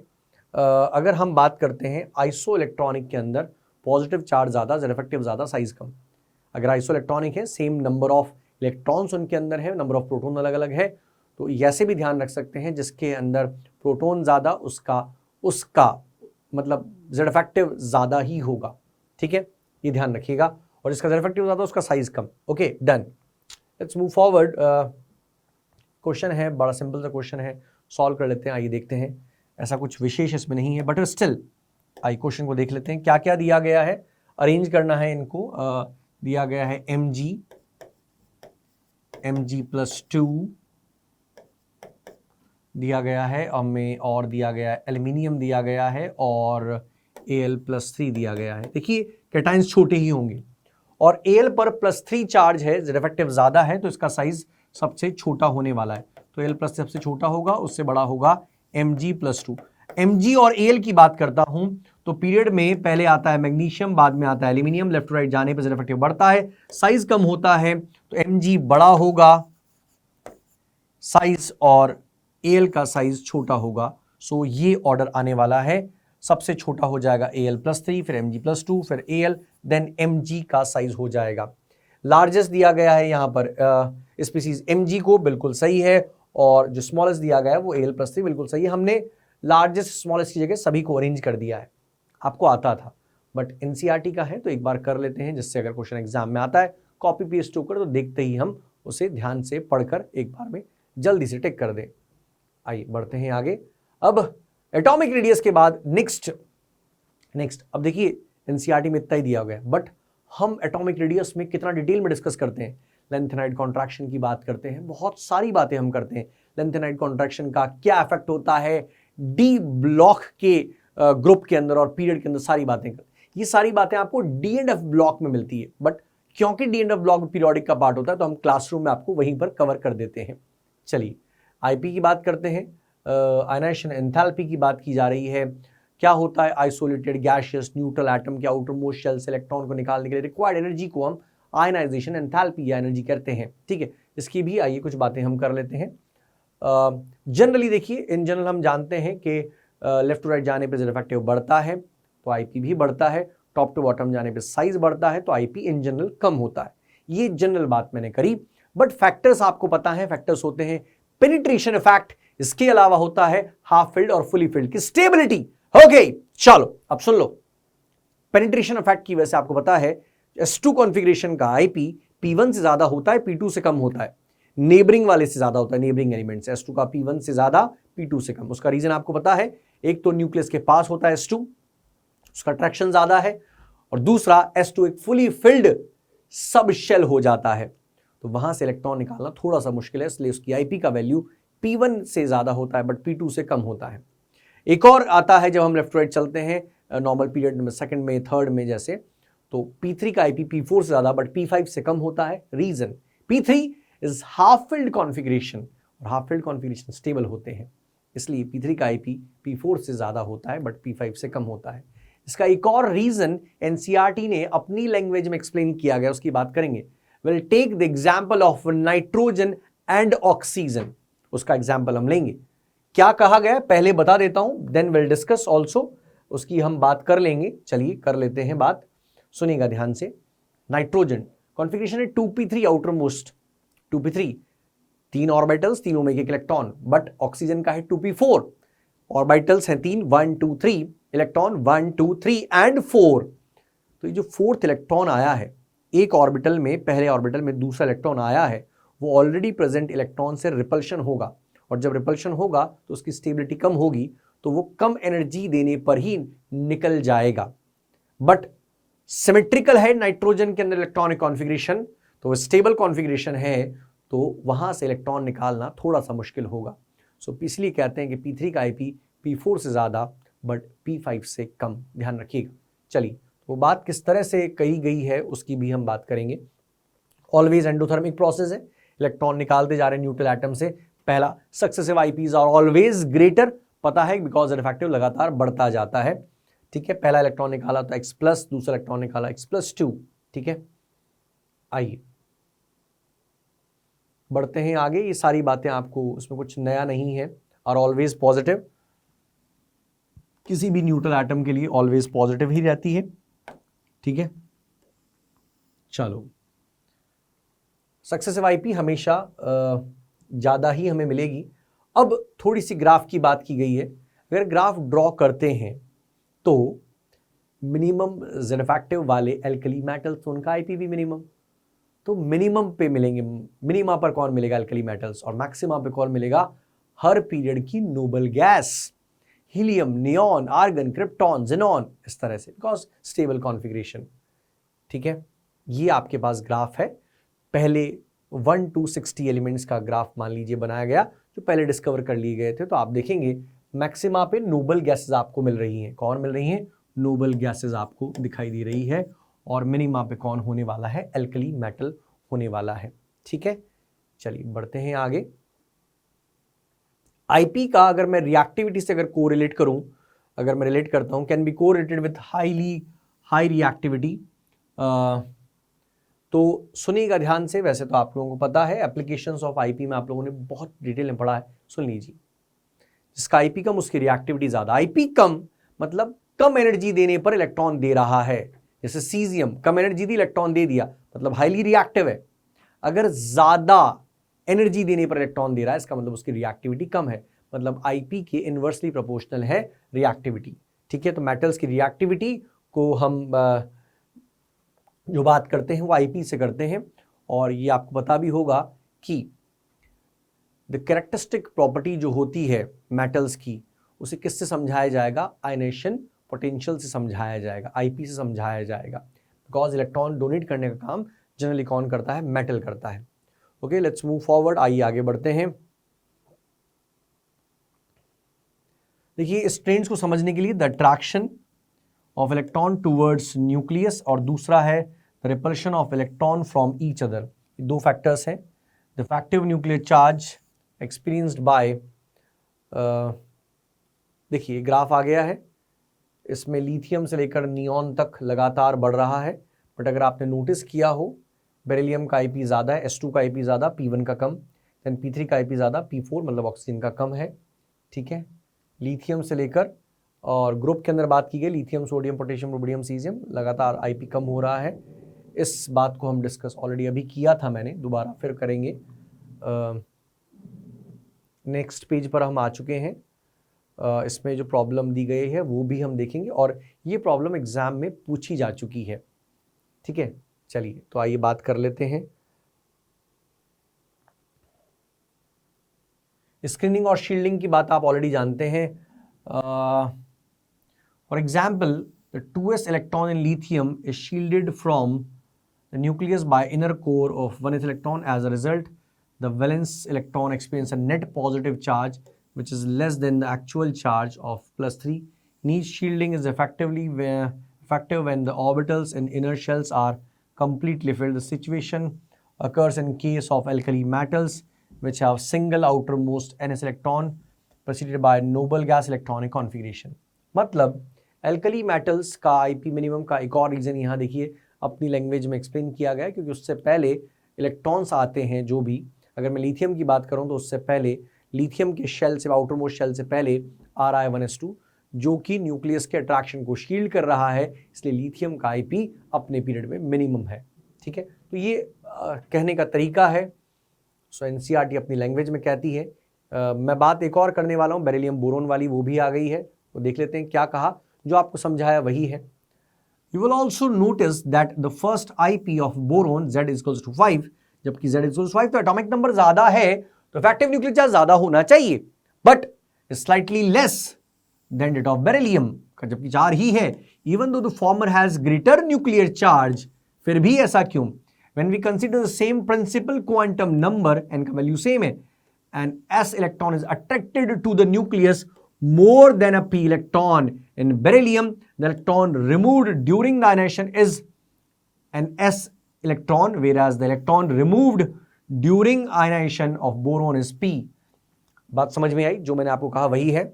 अगर हम बात करते हैं आइसोइलेक्ट्रॉनिक के अंदर पॉजिटिव चार्ज ज़्यादा, जेड इफेक्टिव ज़्यादा, साइज कम। अगर आइसोइलेक्ट्रॉनिक है सेम नंबर ऑफ इलेक्ट्रॉन्स उनके अंदर है, नंबर ऑफ प्रोटॉन अलग अलग है, तो ऐसे भी ध्यान रख सकते हैं जिसके अंदर प्रोटॉन ज़्यादा उसका मतलब जेड इफेक्टिव ज़्यादा ही होगा। ठीक है, ये ध्यान रखिएगा, और जिसका जेड इफेक्टिव ज़्यादा उसका size come. Okay done, let's move forward. Question है, बड़ा सिंपल सा क्वेश्चन है, सॉल्व कर लेते हैं। आइए देखते हैं, ऐसा कुछ विशेष इसमें नहीं है बट स्टिल आइए क्वेश्चन को देख लेते हैं। क्या क्या दिया गया है, अरेंज करना है इनको। दिया गया है Mg+2 दिया गया है, और दिया गया है एल्यूमिनियम दिया गया है, और Al+3 दिया गया है। देखिए कैटायंस छोटे ही होंगे और Al पर +3 चार्ज है, जेड इफेक्टिव ज्यादा है तो इसका साइज सबसे छोटा होने वाला है, तो Al+ सबसे छोटा होगा, उससे बड़ा होगा Mg+2। Mg और Al की बात करता हूं तो पीरियड में पहले आता है मैग्नीशियम, बाद में आता है एल्यूमिनियम, लेफ्ट राइट जाने पर जेड इफेक्टिव बढ़ता है, साइज कम होता है तो Mg बड़ा होगा साइज और Al का साइज छोटा होगा। सो ये ऑर्डर आने वाला है, सबसे छोटा हो जाएगा Al+3, फिर Mg+2, फिर Al, देन Mg का साइज हो जाएगा। लार्जेस्ट दिया गया है यहाँ पर स्पीसीज Mg को, बिल्कुल सही है, और जो स्मॉलेस्ट दिया गया है वो Al+3 बिल्कुल सही है। हमने लार्जेस्ट स्मॉलेस्ट की जगह सभी को अरेंज कर दिया है, आपको आता था बट एनसीईआरटी का है तो एक बार कर लेते हैं, जिससे अगर क्वेश्चन एग्जाम में आता है कॉपी पेस्ट होकर तो देखते ही हम उसे ध्यान से पढ़कर एक बार में जल्दी से टिक कर दें। आइए बढ़ते हैं आगे। अब एटॉमिक रेडियस के बाद नेक्स्ट अब देखिए एनसीईआरटी में इतना ही दिया गया, बट हम एटॉमिक रेडियस में कितना डिटेल में डिस्कस करते हैं। लेंथेनाइड कॉन्ट्रैक्शन की बात करते हैं, बहुत सारी बातें हम करते हैं। लेंथेनाइड कॉन्ट्रैक्शन का क्या इफेक्ट होता है डी ब्लॉक के ग्रुप के अंदर और पीरियड के अंदर, सारी बातें ये सारी बातें आपको D&F ब्लॉक में मिलती है, बट क्योंकि D&F ब्लॉक पीरियोडिक का पार्ट होता है तो हम क्लासरूम में आपको वहीं पर कवर कर देते हैं। चलिए आईपी की बात करते हैं, आयनाइजेशन एंथैल्पी की बात की जा रही है। क्या होता है आइसोलेटेड गैसियस न्यूट्रल एटम के आउटर मोस्ट शेल से इलेक्ट्रॉन को निकालने के लिए रिक्वायर्ड एनर्जी को हम आयनाइजेशन एंथैल्पी या एनर्जी कहते हैं। ठीक है, इसकी भी आइए कुछ बातें हम कर लेते हैं। जनरली देखिए, इन जनरल हम जानते हैं कि लेफ्ट टू राइट जाने पे जेड इफेक्टिव बढ़ता है तो आईपी भी बढ़ता है, टॉप टू बॉटम जाने पे साइज बढ़ता है तो आईपी इन जनरल कम होता है। ये जनरल बात मैंने करी, बट फैक्टर्स आपको पता है, फैक्टर्स होते हैं पेनिट्रेशन इफेक्ट, इसके अलावा होता है हाफ फिल्ड और फुली फिल्ड की स्टेबिलिटी। ओके चलो अब सुन लो, पेनिट्रेशन इफेक्ट की वजह से आपको पता है S2 कॉन्फ़िगरेशन का आईपी P1 से ज्यादा होता है, P2 से कम होता है, नेबरिंग वाले से ज्यादा होता है, नेबरिंग एलिमेंट से। S2 का P1 से ज्यादा, P2 से कम। उसका रीजन आपको पता है, एक तो न्यूक्लियस के पास होता है S2, उसका अट्रैक्शन ज्यादा है, और दूसरा S2 एक फुली फिल्ड सब शेल हो जाता है तो वहां से इलेक्ट्रॉन निकालना थोड़ा सा मुश्किल है, इसलिए उसकी आईपी का वैल्यू P1 से ज्यादा होता है बट P2 से कम होता है। एक और आता है जब हम लेफ्ट राइट चलते हैं नॉर्मल पीरियड में, सेकंड में, थर्ड में जैसे, तो P3 का आईपी P4 से ज्यादा बट P5 से कम होता है। Reason P3 is half filled configuration, और हाफ फिल्ड कॉन्फ़िगरेशन स्टेबल होते हैं, इसलिए P3 का आईपी P4 से ज्यादा होता है बट P5 से कम होता है। इसका एक और रीजन एनसीईआरटी ने अपनी लैंग्वेज में एक्सप्लेन किया गया, उसकी बात करेंगे। Will take the example of nitrogen and oxygen, उसका एग्जाम्पल हम लेंगे। क्या कहा गया पहले बता देता हूं, देन विल डिस्कस ऑल्सो, उसकी हम बात कर लेंगे। चलिए कर लेते हैं बात, सुनिएगा ध्यान से। नाइट्रोजन कॉन्फ़िगरेशन है 2p3 आउटर मोस्ट, 2p3 तीन ऑर्बिटल्स, तीनों में एक इलेक्ट्रॉन, बट ऑक्सीजन का है 2p4, ऑर्बिटल्स हैं तीन, 1 2 3, इलेक्ट्रॉन 1 2 3 एंड 4। तो ये जो फोर्थ इलेक्ट्रॉन आया है एक ऑर्बिटल में, पहले ऑर्बिटल में दूसरा इलेक्ट्रॉन आया है, वो ऑलरेडी प्रेजेंट इलेक्ट्रॉन से रिपल्शन होगा, और जब रिपल्शन होगा तो उसकी स्टेबिलिटी कम होगी, तो वो कम एनर्जी देने पर ही निकल जाएगा। बट सिमेट्रिकल है नाइट्रोजन के अंदर इलेक्ट्रॉनिक कॉन्फ़िगरेशन, तो स्टेबल कॉन्फ़िगरेशन है, तो वहां से इलेक्ट्रॉन निकालना थोड़ा सा मुश्किल होगा। सो इसलिए कहते हैं कि P3 का IP P4 से ज्यादा बट P5 से कम, ध्यान रखिएगा। चलिए वो बात किस तरह से कही गई है उसकी भी हम बात करेंगे। ऑलवेज एंडोथर्मिक प्रोसेस है, इलेक्ट्रॉन निकालते जा रहे हैं न्यूट्रल एटम से। पहला successive IPs are always greater, पता है बिकॉज रिफ्रैक्टिव लगातार बढ़ता जाता है। ठीक है, पहला इलेक्ट्रॉन निकाला तो X+, दूसरा इलेक्ट्रॉन निकाला X+2। ठीक है, आइए बढ़ते हैं आगे। ये सारी बातें आपको, उसमें कुछ नया नहीं है। आर ऑलवेज पॉजिटिव, किसी भी न्यूट्रल एटम के लिए ऑलवेज पॉजिटिव ही रहती है। ठीक है, चलो सक्सेसिव IP हमेशा ज़्यादा ही हमें मिलेगी। अब थोड़ी सी ग्राफ की बात की गई है, अगर ग्राफ ड्रॉ करते हैं तो मिनिमम रिफ्रैक्टिव वाले एल्कली मेटल्स, उनका IP भी मिनिमम, तो मिनिमम पे मिलेंगे। मिनिमा पर कौन मिलेगा? Alkali metals. और मैक्सिमा पे कौन मिलेगा? हर पीरियड की noble gas, helium, neon, argon, krypton, xenon, इस तरह से, बिकॉज स्टेबल कॉन्फ़िगरेशन। ठीक है, ये आपके पास ग्राफ है। पहले 1 to 60 एलिमेंट्स का ग्राफ मान लीजिए बनाया गया, जो पहले डिस्कवर कर लिए गए थे। तो आप देखेंगे मैक्सिमा पे नोबल गैसेस आपको मिल रही हैं। कौन मिल रही हैं? नोबल गैसेस आपको दिखाई दे रही है। और मिनिमा पे कौन होने वाला है? एल्कली मेटल होने वाला है। ठीक है, चलिए बढ़ते हैं आगे। IP का अगर मैं रिएक्टिविटी से अगर कोरिलेट करूं, अगर मैं रिलेट करता हूं, can be correlated with high reactivity. तो सुनिएगा ध्यान से। वैसे तो आप लोगों को पता है, एप्लीकेशंस ऑफ IP में आप लोगों ने बहुत डिटेल में पढ़ा है, सुन लीजिए। जिसका IP कम उसकी रिएक्टिविटी ज्यादा। IP कम मतलब कम एनर्जी देने पर इलेक्ट्रॉन दे रहा है। जैसे सीजियम, कम एनर्जी दी, इलेक्ट्रॉन दे दिया, मतलब हाईली रिएक्टिव है। अगर ज्यादा एनर्जी देने पर इलेक्ट्रॉन दे रहा है, इसका मतलब उसकी रिएक्टिविटी कम है, मतलब IP के इनवर्सली प्रोपोर्शनल है रिएक्टिविटी। ठीक है, तो मेटल्स की रिएक्टिविटी को हम जो बात करते हैं वो IP से करते हैं। और ये आपको पता भी होगा कि द कैरेक्टरिस्टिक प्रॉपर्टी जो होती है मेटल्स की, उसे किससे समझाया जाएगा? आयनेशन पोटेंशियल से समझाया जाएगा, IP से समझाया जाएगा। बिकॉज इलेक्ट्रॉन डोनेट करने का काम जनरली कौन करता है? मेटल करता है। ओके, लेट्स मूव फॉरवर्ड, आइए आगे बढ़ते हैं। देखिए इस ट्रेंड्स को समझने के लिए the attraction of electron towards nucleus, और दूसरा है the repulsion of electron from each other. दो फैक्टर्स हैं। The effective nuclear charge experienced bye, देखिए ग्राफ आ गया है, इसमें लिथियम से लेकर नियॉन तक लगातार बढ़ रहा है। बट अगर आपने नोटिस किया हो, बेरिलियम का IP ज़्यादा है, S2 का IP ज़्यादा, P1 का कम, देन P3 का IP ज़्यादा, P4 मतलब ऑक्सीजन का कम है। ठीक है, लिथियम से लेकर, और ग्रुप के अंदर बात की गई, lithium, sodium, potassium, rubidium, caesium, लगातार IP कम हो रहा है। इस बात को हम डिस्कस ऑलरेडी अभी किया था मैंने, दोबारा फिर करेंगे। नेक्स्ट पेज पर हम आ चुके हैं। इसमें जो प्रॉब्लम दी गई है वो भी हम देखेंगे, और ये प्रॉब्लम एग्जाम में पूछी जा चुकी है। ठीक है, चलिए तो आइए बात कर लेते हैं। स्क्रीनिंग और शील्डिंग की बात आप ऑलरेडी जानते हैं। For example, the 2s electron in lithium is shielded from the nucleus by inner core of 1s electron. As a result, the valence electron experience a net positive charge which is less than the actual charge of +3. Niche shielding is effective when the orbitals in inner shells are completely filled. The situation occurs in case of alkali metals which have single outermost ns electron preceded by noble gas electronic configuration. मतलब alkali metals का IP minimum का एक और reason यहाँ देखिए अपनी language में explain किया गया है, क्योंकि उससे पहले इलेक्ट्रॉन्स आते हैं जो भी अगर मैं लिथियम की बात करूं तो उससे पहले लिथियम के शेल से, आउटर मोस्ट शेल से पहले Ri1s2 जो कि न्यूक्लियस के अट्रैक्शन को शील्ड कर रहा है, इसलिए लिथियम का आईपी अपने पीरियड में मिनिमम है। ठीक है, तो ये कहने का तरीका है। सो एनसीईआरटी अपनी लैंग्वेज में कहती है। मैं बात एक और करने वाला हूं, बेरिलियम बोरोन वाली, वो भी आ गई है, वो देख लेते हैं क्या कहा। जो आपको समझाया वही है। You will also notice that the first IP of boron Z equals to 5, जबकि Z इक्वल्स 5 तो एटॉमिक नंबर ज्यादा है, तो इफेक्टिव न्यूक्लियर चार्ज ज्यादा होना चाहिए, but slightly less than that of beryllium का, जबकि 4 ही है। Even though the former has greater nuclear charge, फिर भी ऐसा क्यों? When we consider the same principal quantum number, n का वैल्यू सेम है, and s electron is attracted to the nucleus more than a p electron. In beryllium, the electron removed during the ionization is an s electron, whereas the electron removed during ionization of boron is p. बात समझ में आई? जो मैंने आपको कहा वही है।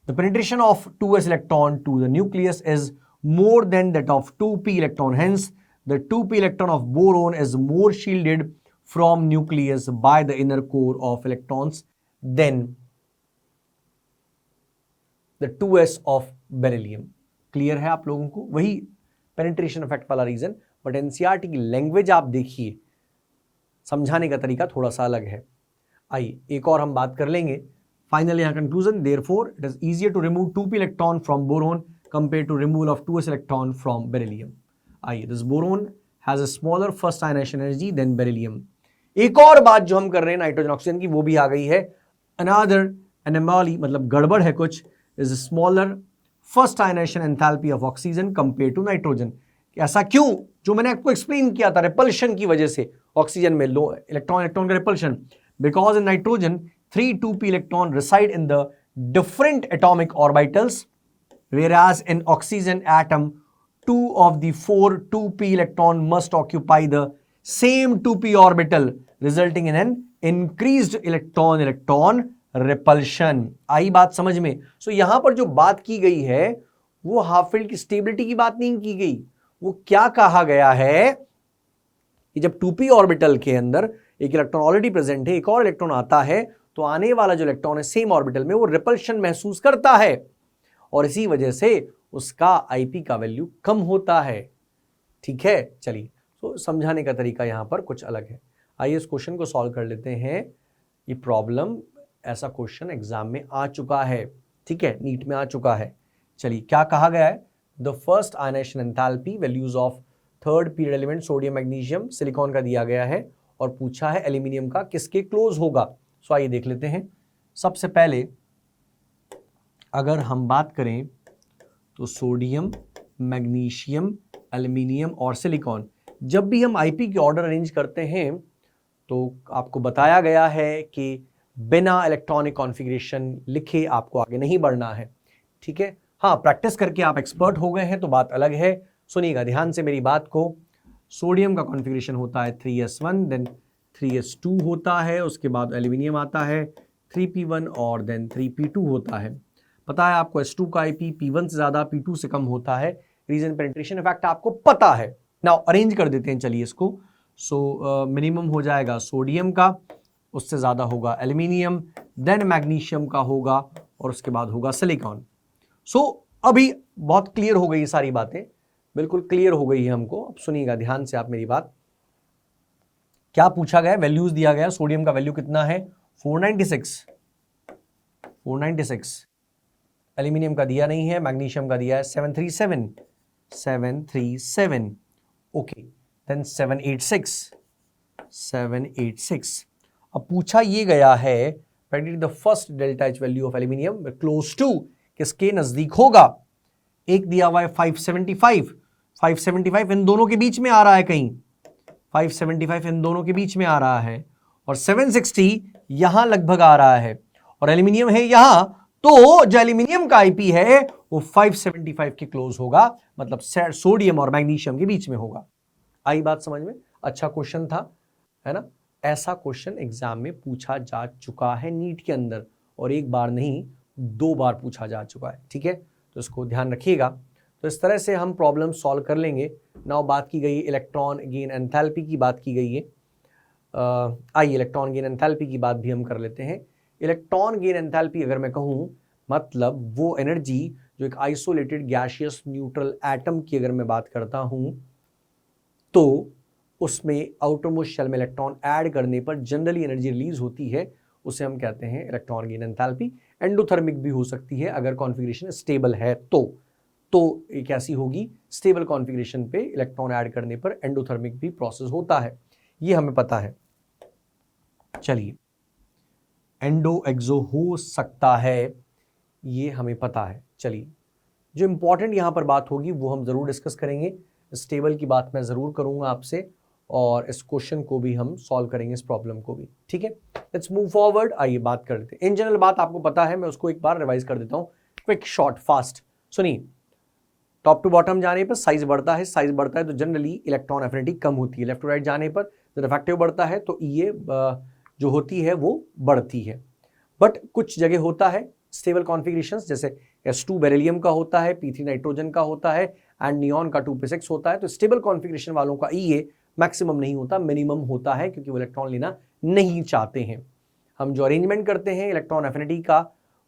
The penetration of 2s electron to the nucleus is more than that of 2p electron. Hence, the 2p electron of boron is more shielded from nucleus by the inner core of electrons than the 2s of beryllium. Clear है आप लोगों को? वही penetration effect वाला reason, but NCERT की language आप देखिए, समझाने का तरीका थोड़ा सा अलग है। आइए एक और हम बात कर लेंगे। फाइनली यहाँ conclusion, therefore it is easier to remove 2p electron from boron compare to removal of 2s electron from beryllium. आइए, this boron has a smaller first ionization energy than beryllium. एक और बात जो हम कर रहे हैं नाइट्रोजन ऑक्सीजन की, वो भी आ गई है। अनदर एनोमली, मतलब गड़बड़ है कुछ, is smaller first ionisation enthalpy of oxygen compare to nitrogen. ऐसा क्यों? जो मैंने आपको एक्सप्लेन किया था, रिपल्शन की वजह से ऑक्सीजन में लो इलेक्ट्रॉन का repulsion, because in nitrogen 3 2p electron reside in the different atomic orbitals, whereas in oxygen atom 2 of the 4 2p electron must occupy the same 2p orbital, resulting in an increased electron repulsion. आई बात समझ में? सो यहां पर जो बात की गई है वो हाफ फील्ड की स्टेबिलिटी की बात नहीं की गई। वो क्या कहा गया है कि जब 2p ऑर्बिटल के अंदर एक इलेक्ट्रॉन ऑलरेडी प्रेजेंट है, एक और इलेक्ट्रॉन आता है, तो आने वाला जो इलेक्ट्रॉन है सेम ऑर्बिटल में, वो रिपल्शन महसूस करता है और इसी वजह से उसका आईपी का वैल्यू कम होता है। ठीक है, चलिए, तो समझाने का तरीका यहां पर कुछ अलग है। आइए इस क्वेश्चन को सॉल्व कर लेते हैं। ये प्रॉब्लम, ऐसा क्वेश्चन एग्जाम में आ चुका है, ठीक है, नीट में आ चुका है। चलिए, क्या कहा गया है? The first ionisation enthalpy values of third period element sodium magnesium silicon का दिया गया है और पूछा है एल्यूमिनियम का किसके क्लोज होगा। सो आइए देख लेते हैं। सबसे पहले अगर हम बात करें तो सोडियम, मैग्नीशियम, एल्यूमिनियम और सिलिकॉन, जब भी हम आईपी के ऑर्डर अरेंज करते हैं तो आपको बताया गया है कि बिना इलेक्ट्रॉनिक कॉन्फ़िगरेशन लिखे आपको आगे नहीं बढ़ना है। ठीक है, हाँ, प्रैक्टिस करके आप एक्सपर्ट हो गए हैं तो बात अलग है। सुनिएगा ध्यान से मेरी बात को। सोडियम का कॉन्फ़िगरेशन होता है 3s1, देन 3s2 होता है, उसके बाद एल्यूमिनियम आता है 3p1 और देन 3p2 होता है। पता है आपको s2 का आईपी p1 से ज़्यादा p2 से कम होता है। रीजन पेनिट्रेशन इफेक्ट आपको पता है। नाउ अरेंज कर देते हैं चलिए इसको। सो मिनिमम हो जाएगा सोडियम का, उससे ज़्यादा होगा एल्यूमिनियम, देन मैग्नीशियम का होगा और उसके बाद होगा सिलिकॉन। सो अभी बहुत क्लियर हो गई ये सारी बातें, बिल्कुल क्लियर हो गई है हमको। अब सुनिएगा ध्यान से आप मेरी बात। क्या पूछा गया? वैल्यूज दिया गया। सोडियम का वैल्यू कितना है? 496। एल्यूमिनियम का दिया नहीं है, मैग्नीशियम का दिया है 737। Okay, then 786। अब पूछा ये गया है the first delta H value of aluminium close to, किसके नजदीक होगा? एक दिया हुआ है 575 इन दोनों के बीच में आ रहा है कहीं, 575 इन दोनों के बीच में आ रहा है और 760 यहां लगभग आ रहा है और एल्यूमिनियम है यहां, तो जो एल्यूमिनियम का आईपी है वो 575 के क्लोज होगा, मतलब सोडियम और मैग्नीशियम के बीच में होगा। आई बात समझ में? अच्छा क्वेश्चन था, है ना? ऐसा क्वेश्चन एग्जाम में पूछा जा चुका है नीट के अंदर, और एक बार नहीं 2 बार पूछा जा चुका है। ठीक है, तो इसको ध्यान रखिएगा। तो इस तरह से हम प्रॉब्लम सॉल्व कर लेंगे। नाउ बात की गई इलेक्ट्रॉन गेन एंथैल्पी की बात की गई है। आइए इलेक्ट्रॉन गेन एंथैल्पी की बात भी हम कर लेते हैं। इलेक्ट्रॉन गेन एंथैल्पी अगर मैं कहूँ मतलब वो एनर्जी जो एक आइसोलेटेड गैसियस न्यूट्रल एटम की अगर मैं बात करता हूं तो उसमें आउटरमोस्ट शेल में इलेक्ट्रॉन ऐड करने पर जनरली एनर्जी रिलीज होती है, उसे हम कहते हैं इलेक्ट्रॉन गेन एंथैल्पी। एंडोथर्मिक भी हो सकती है अगर कॉन्फ़िगरेशन स्टेबल है तो एक ऐसी होगी स्टेबल कॉन्फ़िगरेशन पे इलेक्ट्रॉन ऐड करने पर एंडोथर्मिक भी प्रोसेस होता है, ये हमें पता है। चलिए एंडो एक्सो हो सकता है, ये हमें पता है। चलिए जो इंपॉर्टेंट यहां पर बात होगी वो हम जरूर डिस्कस करेंगे। स्टेबल की बात मैं जरूर करूंगा आपसे और इस क्वेश्चन को भी हम सॉल्व करेंगे, इस प्रॉब्लम को भी। ठीक है, लेट्स मूव फॉरवर्ड। आइए बात कर लेते हैं। इन जनरल बात आपको पता है, मैं उसको एक बार रिवाइज कर देता हूं, क्विक शॉर्ट फास्ट। सुनिए, टॉप टू बॉटम जाने पर साइज बढ़ता है, साइज बढ़ता है तो जनरली इलेक्ट्रॉन एफिनिटी कम होती है। लेफ्ट टू राइट जाने पर जब रिफ्रैक्टिव बढ़ता है तो ये जो होती है वो बढ़ती है। बट कुछ जगह होता है स्टेबल कॉन्फ़िगरेशंस, जैसे S2 बेरिलियम का होता है, P3 नाइट्रोजन का होता है एंड नियॉन का 2p6 होता है। तो स्टेबल कॉन्फ़िगरेशन वालों का EA मैक्सिमम नहीं होता, मिनिमम होता है, क्योंकि वो इलेक्ट्रॉन लेना नहीं चाहते हैं। हम जो अरेंजमेंट करते हैं इलेक्ट्रॉन एफिनिटी का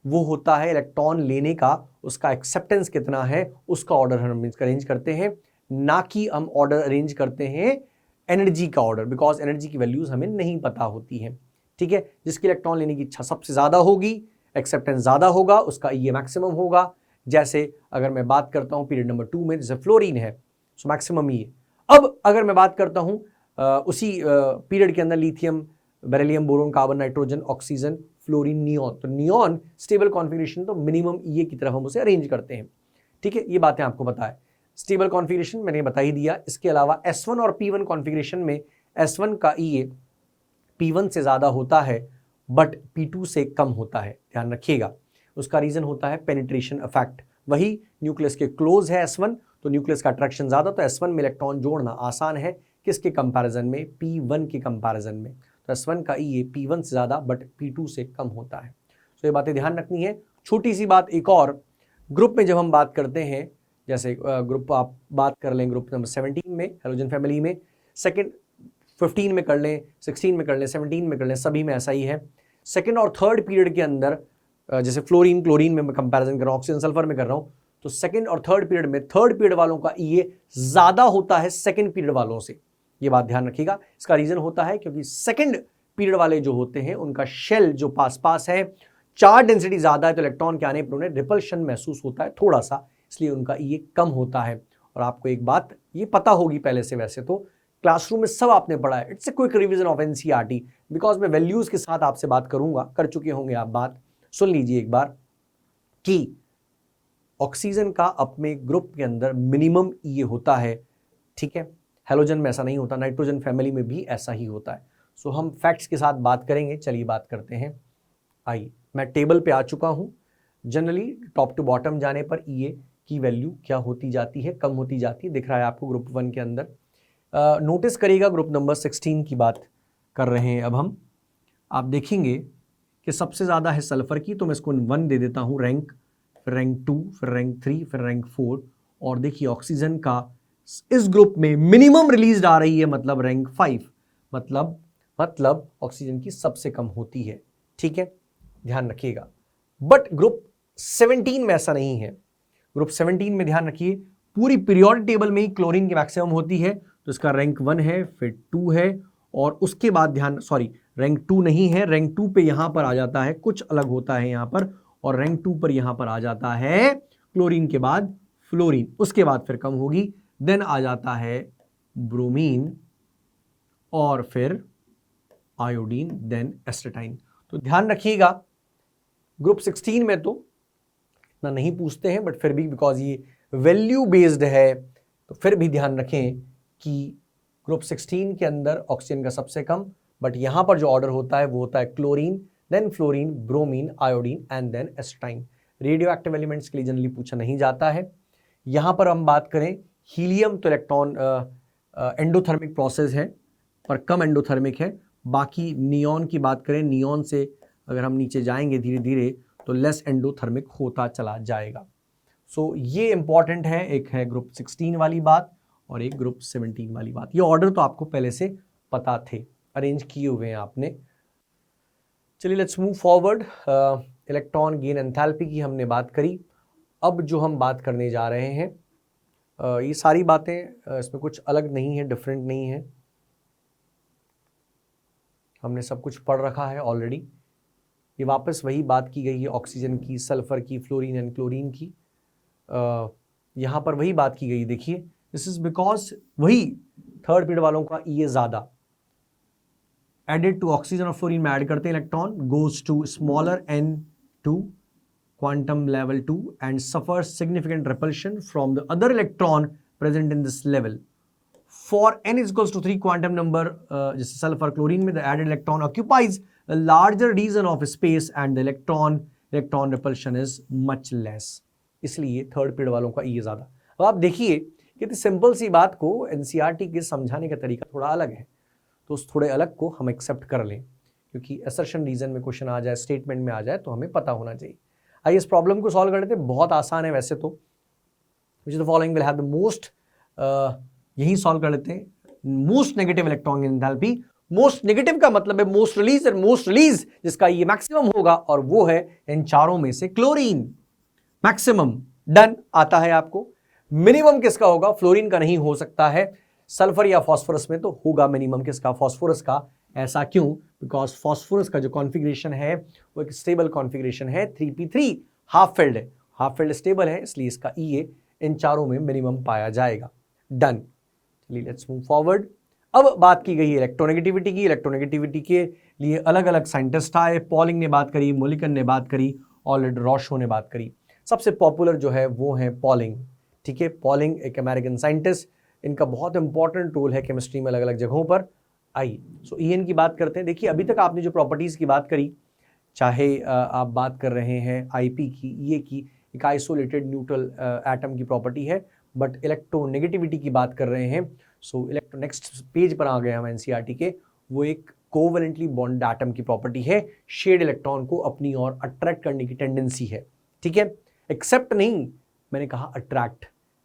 वो होता है इलेक्ट्रॉन लेने का, उसका एक्सेप्टेंस कितना है उसका ऑर्डर हम अरेंज करते हैं, ना कि हम ऑर्डर अरेंज करते हैं एनर्जी का ऑर्डर, बिकॉज एनर्जी की वैल्यूज हमें नहीं पता होती हैं। ठीक है, जिसकी इलेक्ट्रॉन लेने की इच्छा सबसे ज्यादा होगी, एक्सेप्टेंस ज्यादा होगा, उसका ये मैक्सिमम होगा। जैसे अगर मैं बात करता हूं पीरियड नंबर 2 में, जैसे फ्लोरीन है सो मैक्सिमम ये। अब अगर मैं बात करता हूं उसी पीरियड के अंदर lithium, beryllium, boron, carbon, nitrogen, oxygen, fluorine, neon, तो नियॉन स्टेबल कॉन्फ़िगरेशन तो मिनिमम ये की तरफ हम उसे अरेंज करते हैं। ठीक है, ये बातें आपको पता है। स्टेबल कॉन्फ़िगरेशन मैंने बता ही दिया। इसके अलावा S1 और P1 कॉन्फ़िगरेशन में S1 का EA P1 से ज्यादा होता है बट P2 से कम होता है, ध्यान रखिएगा। उसका रीजन होता है पेनिट्रेशन इफेक्ट। वही न्यूक्लियस के क्लोज है S1 तो न्यूक्लियस का अट्रैक्शन ज्यादा, तो S1 में इलेक्ट्रॉन जोड़ना आसान है, किसके कंपैरिजन में, P1 के कंपैरिजन में। तो S1 का EA P1 से ज्यादा बट P2 से कम होता है। तो ये बातें ध्यान रखनी है। छोटी सी बात एक और, ग्रुप में जब हम बात करते हैं, जैसे ग्रुप आप बात कर लें ग्रुप नंबर 17 में हैलोजन फैमिली में, सेकंड 15 में कर लें, 16 में कर लें, 17 में कर लें, सभी में ऐसा ही है। सेकंड और थर्ड पीरियड के अंदर जैसे फ्लोरीन क्लोरीन में मैं कंपैरिजन कर रहा हूँ, ऑक्सीजन सल्फर में कर रहा हूँ, तो सेकंड और थर्ड पीरियड में थर्ड पीरियड वालों का EA ज्यादा होता है सेकंड पीरियड वालों से। ये बात ध्यान रखिएगा। इसका रीजन होता है क्योंकि सेकंड पीरियड वाले जो होते हैं उनका शेल जो पास है, चार्ज डेंसिटी ज्यादा है, तो इलेक्ट्रॉन के आने पर उन्हें रिपल्शन महसूस होता है थोड़ा सा, इसलिए उनका EA कम होता है। और आपको एक बात ये पता होगी पहले से, वैसे तो क्लासरूम में सब आपने पढ़ा है, it's a quick revision of NCERT, because मैं वैल्यूज के साथ आपसे बात करूंगा, कर चुके होंगे आप बात। सुन लीजिए एक बार कि ऑक्सीजन का अपने ग्रुप के अंदर मिनिमम EA होता है। ठीक है, हैलोजन में ऐसा नहीं होता, नाइट्रोजन फैमिली में भी ऐसा ही होता है। सो हम फैक्ट्स के साथ बात करेंगे। चलिए बात करते हैं। आइए, मैं टेबल पे आ चुका हूं। जनरली टॉप टू बॉटम जाने पर EA की वैल्यू क्या होती जाती है, कम होती जाती है, दिख रहा है आपको ग्रुप 1 के अंदर। नोटिस करिएगा ग्रुप नंबर 16 की बात कर रहे हैं अब हम। आप देखेंगे कि सबसे ज़्यादा है सल्फर की, तो मैं इसको 1 दे देता हूँ रैंक, फिर रैंक 2, फिर रैंक 3, फिर रैंक 4। और देखिए ऑक्सीजन का इस ग्रुप में मिनिमम रिलीज आ रही है, मतलब रैंक 5, मतलब ऑक्सीजन की सबसे कम होती है। ठीक है, ध्यान रखिएगा। बट ग्रुप 17 में ऐसा नहीं है। ग्रुप 17 में ध्यान रखिए पूरी पीरियोडिक टेबल में ही क्लोरीन की मैक्सिमम होती है, तो इसका रैंक 1 है, फिर 2 है, और उसके बाद रैंक 2 नहीं है, रैंक 2 पे यहां पर आ जाता है, कुछ अलग होता है यहां पर, और रैंक 2 पर यहां पर आ जाता है क्लोरीन के बाद फ्लोरीन, उसके बाद फिर कम होगी, देन आ जाता है ब्रोमीन, और फिर आयोडीन, देन एस्टेटाइन। तो ध्यान रखिएगा ग्रुप 16 में तो इतना नहीं पूछते हैं, बट फिर भी बिकॉज ये वैल्यू बेस्ड है तो फिर भी ध्यान रखें कि ग्रुप 16 के अंदर ऑक्सीजन का सबसे कम, बट यहां पर जो ऑर्डर होता है वो होता है chlorine, then fluorine, bromine, iodine and then astatine. Radioactive elements के लिए जनरली पूछा नहीं जाता है। यहां पर हम बात करें हीलियम, तो इलेक्ट्रॉन एंडोथर्मिक प्रोसेस है पर कम एंडोथर्मिक है। बाकी नियॉन की बात करें, नियॉन से अगर हम नीचे जाएंगे धीरे धीरे तो लेस एंडोथर्मिक होता चला जाएगा। सो ये इंपॉर्टेंट है, एक है ग्रुप 16 वाली बात और एक ग्रुप 17 वाली बात। ये ऑर्डर तो आपको पहले से पता थे। अरेंज किए हुए हैं आपने। चलिए let's move forward. Electron gain enthalpy की हमने बात करी। अब जो हम बात करने जा रहे हैं ये सारी बातें इसमें कुछ अलग नहीं है, डिफरेंट नहीं है, हमने सब कुछ पढ़ रखा है ऑलरेडी। ये वापस वही बात की गई है ऑक्सीजन की, सल्फर की, फ्लोरीन एंड क्लोरीन की। यहाँ पर वही बात की गई। देखिए दिस इज बिकॉज वही थर्ड पीरियड वालों का ये ज़्यादा एडेड टू ऑक्सीजन और फ्लोरीन में ऐड करते हैं electron, goes to smaller n2 quantum level 2 and suffers significant repulsion from the other electron present in this level. For n is equals to 3 quantum number, जैसे sulphur chlorine में the added electron occupies a larger region of space and the electron repulsion is much less. इसलिए third period वालों का ये ज़्यादा। अब आप देखिए कि सिंपल सी बात को एनसीईआरटी के समझाने का तरीका थोड़ा अलग है, तो उस थोड़े अलग को हम एक्सेप्ट कर लें, क्योंकि असर्शन रीजन में क्वेश्चन आ जाए, स्टेटमेंट में आ जाए, तो हमें पता होना चाहिए। आइए इस प्रॉब्लम को सॉल्व कर लेते हैं। बहुत आसान है वैसे तो। Which is the following will have the most, यही सॉल्व कर लेते हैं। Most negative electron enthalpy, most negative का मतलब है मोस्ट रिलीज, और मोस्ट रिलीज जिसका ये मैक्सिमम होगा, और वो है इन चारों में से क्लोरीन। मैक्सिमम डन आता है आपको। मिनिमम किसका होगा? फ्लोरीन का नहीं हो सकता है, सल्फर या फॉस्फोरस में तो होगा मिनिमम किसका? फॉस्फोरस का। ऐसा क्यों? बिकॉज फॉस्फोरस का जो कॉन्फ़िगरेशन है वो एक स्टेबल कॉन्फ़िगरेशन है, 3p3 हाफ फिल्ड है, हाफ फिल्ड स्टेबल है, इसलिए इसका EA इन चारों में मिनिमम पाया जाएगा। डन। चलिए लेट्स मूव फॉरवर्ड। अब बात की गई इलेक्ट्रोनेगेटिविटी की। इलेक्ट्रोनेगेटिविटी के लिए अलग अलग साइंटिस्ट आए। पॉलिंग ने बात करी, मोलिकन ने बात करी, ऑलरेडी रॉशो ने बात करी। सबसे पॉपुलर जो है वो है पॉलिंग। ठीक है, पॉलिंग एक अमेरिकन साइंटिस्ट, इनका बहुत इंपॉर्टेंट रोल है केमिस्ट्री में अलग अलग जगहों पर। आइए सो EN की बात करते हैं। देखिए अभी तक आपने जो प्रॉपर्टीज की बात करी, चाहे आप बात कर रहे हैं IP की, EA की, एक आइसोलेटेड न्यूट्रल एटम की प्रॉपर्टी है, बट इलेक्ट्रोनेगेटिविटी की बात कर रहे हैं। सो इलेक्ट्रो नेक्स्ट पेज पर आ गए हम NCERT के, वो एक कोवलेंटली बॉन्ड एटम की प्रॉपर्टी है, शेड इलेक्ट्रॉन को अपनी ओर अट्रैक्ट करने की टेंडेंसी है। ठीक है, एक्सेप्ट नहीं, मैंने कहा अट्रैक्ट,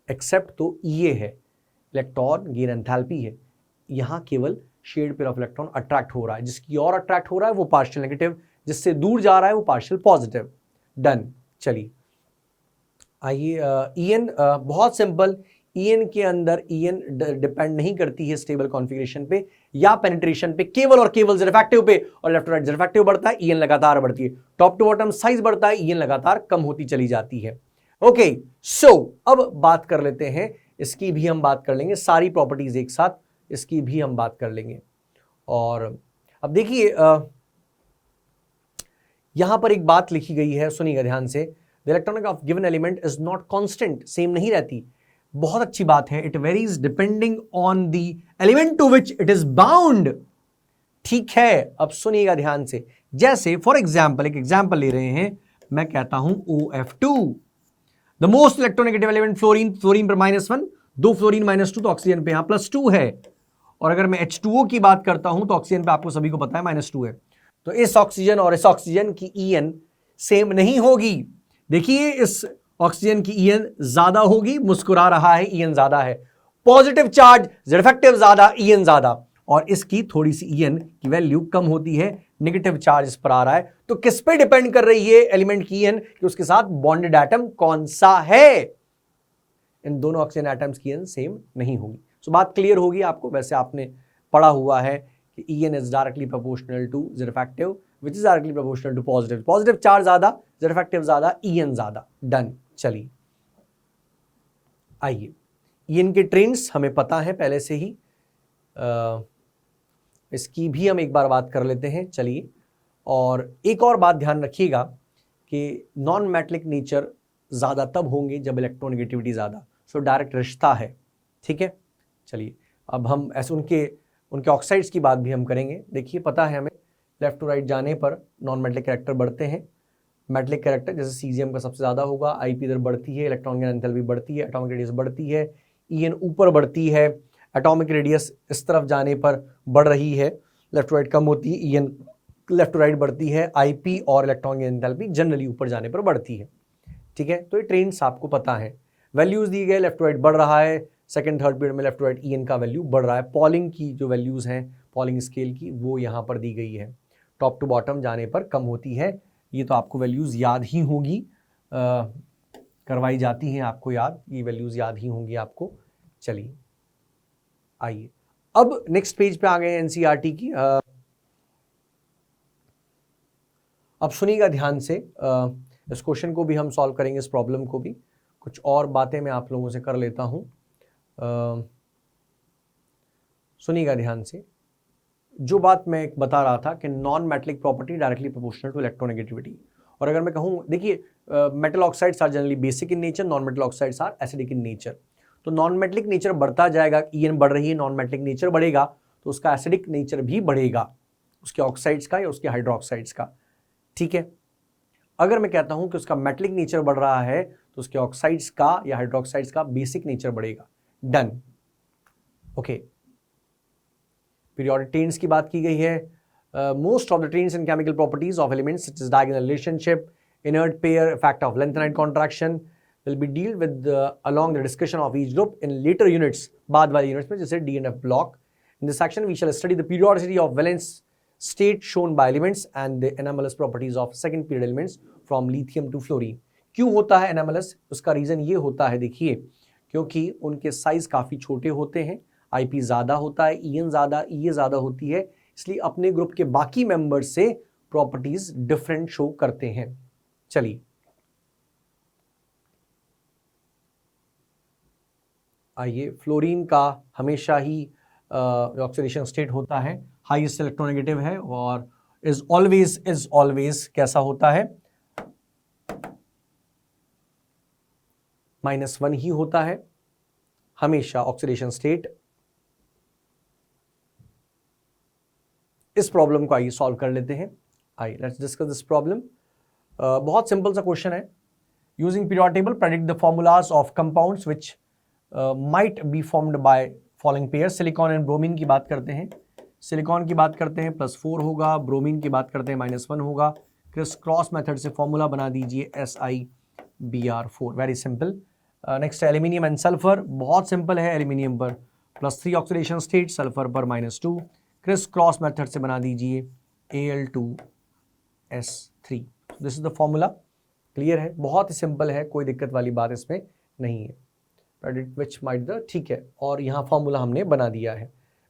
एक्सेप्ट तो EA है, इलेक्ट्रॉन गेन एंथैल्पी है, यहाँ केवल shared pair of electron attract हो रहा है, जिसकी ओर अट्रैक्ट हो रहा है वो पार्शियल नेगेटिव, जिससे दूर जा रहा है वो पार्शियल पॉजिटिव। डन। चलिए आइए EN बहुत सिंपल। EN के अंदर EN डिपेंड नहीं करती है स्टेबल कॉन्फ़िगरेशन पे या पेनिट्रेशन पे, केवल और केवल रिफ्रैक्टिव पे, और लेफ्ट राइट रिफ्रैक्टिव बढ़ता है, EN लगातार बढ़ती है, टॉप टू बॉटम साइज बढ़ता है, EN लगातार कम होती चली जाती है। ओके सो अब बात कर लेते हैं, इसकी भी हम बात कर लेंगे, सारी प्रॉपर्टीज एक साथ, इसकी भी हम बात कर लेंगे। और अब देखिए यहां पर एक बात लिखी गई है, सुनिएगा ध्यान से। The electronic of given element is not constant, same नहीं रहती। बहुत अच्छी बात है, it varies depending on the element to which it is bound. ठीक है, अब सुनिएगा ध्यान से। जैसे फॉर एग्जाम्पल, एक एग्जाम्पल ले रहे हैं, मैं कहता हूं OF2, the most electronegative element fluorine, fluorine पर -1, 2 फ्लोरीन -2, तो ऑक्सीजन पे यहां +2 है। और अगर मैं H2O की बात करता हूं तो ऑक्सीजन पे आपको सभी को पता है -2 है। तो इस ऑक्सीजन और इस ऑक्सीजन की EN सेम नहीं होगी। देखिए इस ऑक्सीजन की EN ज्यादा होगी, मुस्कुरा रहा है, EN ज्यादा है, पॉजिटिव चार्ज, रिफ्रैक्टिव ज्यादा, EN ज्यादा, और इसकी थोड़ी सी EN की वैल्यू कम होती है, नेगेटिव चार्ज इस पर आ रहा है। तो किस पे डिपेंड कर रही है एलिमेंट की EN कि उसके साथ बॉन्डेड एटम कौन सा है। इन दोनों ऑक्सीजन एटम्स की EN सेम नहीं होगी। सो बात क्लियर होगी आपको। वैसे आपने पढ़ा हुआ है कि EN is directly proportional to refractive, which is directly proportional to positive, positive charge ज्यादा, रिफ्रैक्टिव ज्यादा, EN ज्यादा। डन। चलिए आइए, EN के ट्रेंड्स हमें पता है पहले से ही, इसकी भी हम एक बार बात कर लेते हैं। चलिए, और एक और बात ध्यान रखिएगा कि नॉन मेटलिक नेचर ज़्यादा तब होंगे जब इलेक्ट्रोनेगेटिविटी ज़्यादा। सो डायरेक्ट रिश्ता है। ठीक है, चलिए अब हम ऐसे उनके ऑक्साइड्स की बात भी हम करेंगे। देखिए पता है हमें, लेफ्ट टू राइट जाने पर नॉन मेटलिक कैरेक्टर बढ़ते हैं, मेटलिक कैरेक्टर जैसे सीजियम का सबसे ज़्यादा होगा, IP इधर बढ़ती है, इलेक्ट्रॉन की एंथैल्पी बढ़ती है, एटॉमिक रेडियस बढ़ती है, EN ऊपर बढ़ती है, एटॉमिक रेडियस इस तरफ जाने पर बढ़ रही है, लेफ्ट टू राइट कम होती है, EN लेफ्ट टू राइट बढ़ती है, IP और इलेक्ट्रॉन की एंथैल्पी जनरली ऊपर जाने पर बढ़ती है। ठीक है, तो ये ट्रेंड्स आपको पता है, वैल्यूज दी गए, लेफ्ट टू राइट बढ़ रहा है, सेकंड थर्ड पीरियड में लेफ्ट टू राइट EN का वैल्यू बढ़ रहा है। पॉलिंग की जो वैल्यूज हैं पॉलिंग स्केल की, वो यहाँ पर दी गई है। टॉप टू बॉटम जाने पर कम होती है। ये तो आपको वैल्यूज़ याद ही होगी, करवाई जाती हैं आपको याद, ये वैल्यूज़ याद ही होंगी आपको। चलिए आइए अब नेक्स्ट पेज पे आ गए एनसीईआरटी की। अब सुनिएगा ध्यान से, इस क्वेश्चन को भी हम सॉल्व करेंगे, इस प्रॉब्लम को भी। कुछ और बातें मैं आप लोगों से कर लेता हूं। सुनिएगा ध्यान से, जो बात मैं बता रहा था कि non metallic property directly proportional to electronegativity. और अगर मैं कहूँ, देखिए metal oxides are generally basic in nature, non metal oxides are acidic in nature. तो नॉन मेटलिक नेचर बढ़ता जाएगा, ईएन बढ़ रही है, नॉन मेटलिक नेचर बढ़ेगा तो उसका एसिडिक नेचर भी बढ़ेगा, उसके ऑक्साइड्स का या उसके हाइड्रोक्साइड्स का। ठीक है, अगर मैं कहता हूं कि उसका मेटलिक नेचर बढ़ रहा है तो उसके ऑक्साइड्स का या हाइड्रोक्साइड्स का बेसिक नेचर बढ़ेगा। डन। ओके, पीरियोडिक ट्रेन्स की बात की गई है। Most of the trends and chemical properties of elements such as diagonal relationship, inert pair, effect of length and contraction will be deal with along the discussion of each group in later units, बाद वाले units में, जैसे D and F block. In this section we shall study the periodicity of valence state shown by elements and the anomalous properties of second period elements from lithium to fluorine. क्यों होता है anomalous? उसका reason ये होता है, देखिए, क्योंकि उनके साइज काफी छोटे होते हैं, IP ज्यादा होता है, EN ज्यादा, EA ज्यादा होती है, इसलिए अपने ग्रुप के बाकी मेंबर्स से प्रॉपर्टीज डिफरेंट शो करते हैं। चलिए आइए, फ्लोरीन का हमेशा ही ऑक्सीडेशन स्टेट होता है, हाईएस्ट इलेक्ट्रोनेगेटिव है और इज ऑलवेज कैसा होता है, -1 ही होता है हमेशा ऑक्सीडेशन स्टेट। इस प्रॉब्लम को आइए सॉल्व कर लेते हैं। आइए लेट्स डिस्कस दिस प्रॉब्लम। बहुत सिंपल सा क्वेश्चन है। Using periodic table predict the formulas of compounds which might be formed by following pairs। Silicon and bromine की बात करते हैं, सिलिकॉन की बात करते हैं +4 होगा, ब्रोमीन की बात करते हैं -1 होगा। क्रिस क्रॉस मेथड से फॉर्मूला बना दीजिए SiBr4, very simple. Next aluminium and sulphur, बहुत सिंपल है, एल्यूमिनियम पर +3 ऑक्सीडेशन स्टेट, सल्फर पर -2। क्रिस क्रॉस मेथड से बना दीजिए Al2S3। This is the formula. Clear है, बहुत ही सिंपल है, कोई दिक्कत वाली बात इसमें नहीं है। विच माइट द, ठीक है, और यहाँ फॉर्मूला हमने बना दिया है।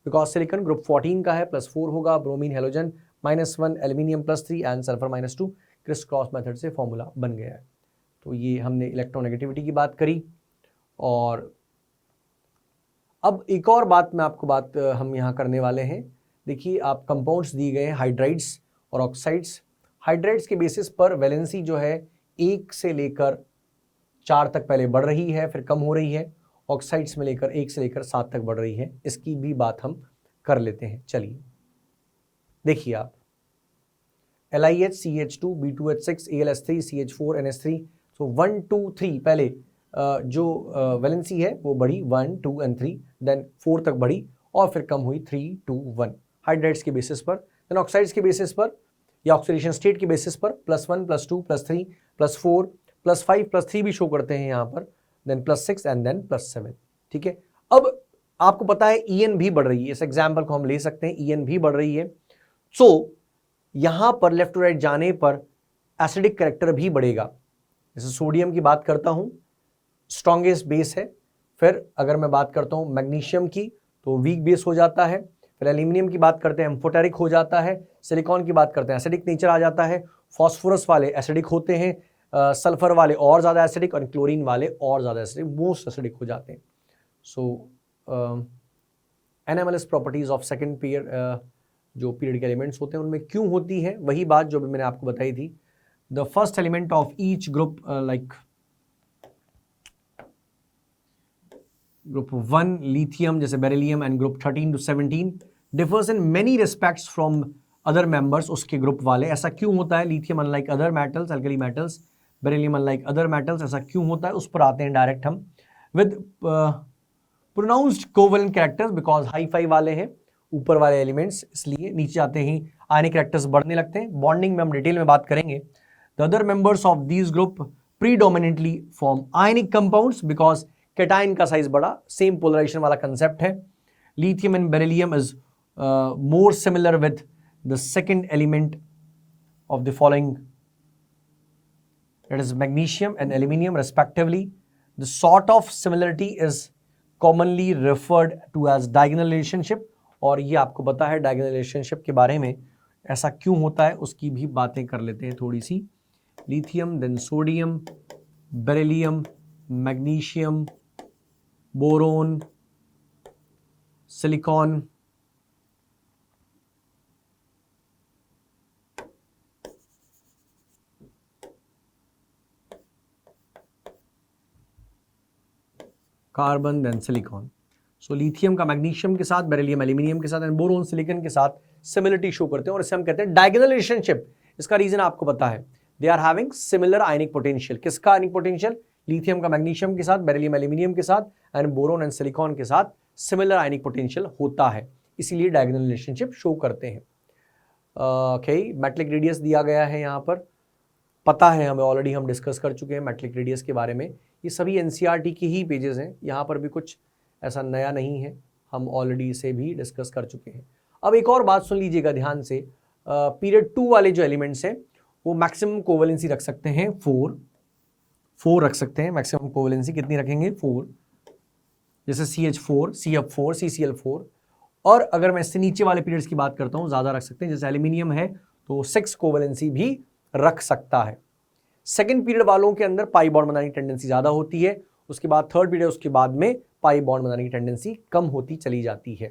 बिकॉज सिलिकॉन ग्रुप 14 का है, +4 होगा, bromine halogen -1, aluminium +3 and sulphur -2। Criss cross method से फॉर्मूला बन गया है। तो ये हमने इलेक्ट्रोनेगेटिविटी की बात करी। और अब एक और बात मैं आपको हम यहाँ करने वाले हैं। देखिए, आप कंपाउंड्स दिए गए हैं, हाइड्राइड्स और ऑक्साइड्स। हाइड्राइड्स के बेसिस पर वैलेंसी जो है 1 से लेकर 4 तक पहले बढ़ रही है, फिर कम हो रही है। ऑक्साइड्स में 1 से लेकर 7 तक बढ़ रही है। इसकी भी बात हम कर लेते हैं। चलिए देखिए आप, LiH CH2 B2H6 AlS3 CH4 NS3। सो 1 2 3 पहले जो वैलेंसी है वो बढ़ी 1 2 एंड 3, देन 4 तक बढ़ी और फिर कम हुई 3 2 1 हाइड्राइड्स के बेसिस पर। देन ऑक्साइड्स के बेसिस पर या ऑक्सीडेशन स्टेट के बेसिस पर +1 +2 +3 +4 +5 +3 भी शो करते हैं यहाँ पर, देन +6 एंड देन +7। ठीक है, अब आपको पता है EN भी बढ़ रही है, इस एग्जाम्पल को हम ले सकते हैं, EN भी बढ़ रही है। सो यहाँ पर लेफ्ट टू राइट जाने पर एसिडिक कैरेक्टर भी बढ़ेगा। जैसे सोडियम की बात करता हूँ, स्ट्रॉन्गेस्ट बेस है। फिर अगर मैं बात करता हूँ मैग्नीशियम की तो वीक बेस हो जाता है। फिर एल्यूमिनियम की बात करते हैं एम्फोटेरिक हो जाता है। सिलिकॉन की बात करते हैं एसिडिक नेचर आ जाता है। फॉस्फोरस वाले एसिडिक होते हैं, सल्फर वाले और ज़्यादा एसिडिक और क्लोरीन वाले और ज़्यादा एसिडिक, मोस्ट एसिडिक हो जाते हैं। So anomalous properties of second pair जो पीरियडिक एलिमेंट्स होते हैं उनमें क्यों होती है, वही बात जो भी मैंने आपको बताई थी। The first element of each group like group 1 lithium जैसे beryllium and group 13 to 17 differs in many respects from other members, उसके ग्रुप वाले। ऐसा क्यों होता है? Lithium unlike other metals, alkali metals, beryllium unlike other metals, ऐसा क्यों होता है? उस पर आते हैं डायरेक्ट हम। With pronounced covalent characters, because hi fi वाले हैं ऊपर वाले एलिमेंट्स, इसलिए नीचे आते ही आयनिक कैरेक्टर्स बढ़ने लगते हैं। बॉन्डिंग में हम डिटेल में बात करेंगे। The other members of these group predominantly form ionic compounds because cation का साइज बड़ा, सेम पोलराइजेशन वाला कंसेप्ट है। Lithium and beryllium is more similar with the second element of the following, that is magnesium and aluminium respectively. The sort of similarity is commonly referred to as diagonal relationship, और ये आपको पता है diagonal relationship के बारे में, ऐसा क्यों होता है उसकी भी बातें कर लेते हैं थोड़ी सी. Lithium, then sodium, beryllium, magnesium, boron, silicon, carbon, then silicon. So lithium का मैग्नीशियम के साथ, बेरिलियम एल्यूमिनियम के साथ, एंड बोरोन सिलिकॉन के साथ सिमिलरिटी शो करते हैं, और इसे हम कहते हैं डायगोनल रिलेशनशिप. इसका रीजन आपको पता है, they are having similar ionic potential. किसका आयनिक पोटेंशियल? लिथियम का मैग्नीशियम के साथ, बेरिलियम एल्यूमिनियम के साथ, एंड बोरोन एंड सिलिकॉन के साथ सिमिलर आयनिक पोटेंशियल होता है, इसीलिए डायगोनल रिलेशनशिप शो करते हैं. ओके, मेटलिक रेडियस दिया गया है यहाँ पर, पता है हमें, ऑलरेडी हम डिस्कस कर चुके हैं मेटलिक रेडियस के बारे में. ये सभी एनसीईआरटी की ही पेजेस हैं, यहाँ पर भी कुछ ऐसा नया नहीं है, हम ऑलरेडी इसे भी डिस्कस कर चुके हैं. अब एक और बात सुन लीजिएगा ध्यान से, पीरियड 2 वाले जो एलिमेंट्स हैं वो मैक्सिमम कोवेलेंसी रख सकते हैं 4 रख सकते हैं. मैक्सिमम कोवेलेंसी कितनी रखेंगे? 4. जैसे CH4, CF4, CCl4. और अगर मैं इससे नीचे वाले पीरियड्स की बात करता हूँ, ज़्यादा रख सकते हैं. जैसे एल्यूमिनियम है तो 6 कोवेलेंसी भी रख सकता है. सेकेंड पीरियड वालों के अंदर पाई बॉन्ड बनाने की टेंडेंसी ज़्यादा होती है, उसके बाद थर्ड पीरियड, उसके बाद में पाई बॉन्ड बनाने की टेंडेंसी कम होती चली जाती है.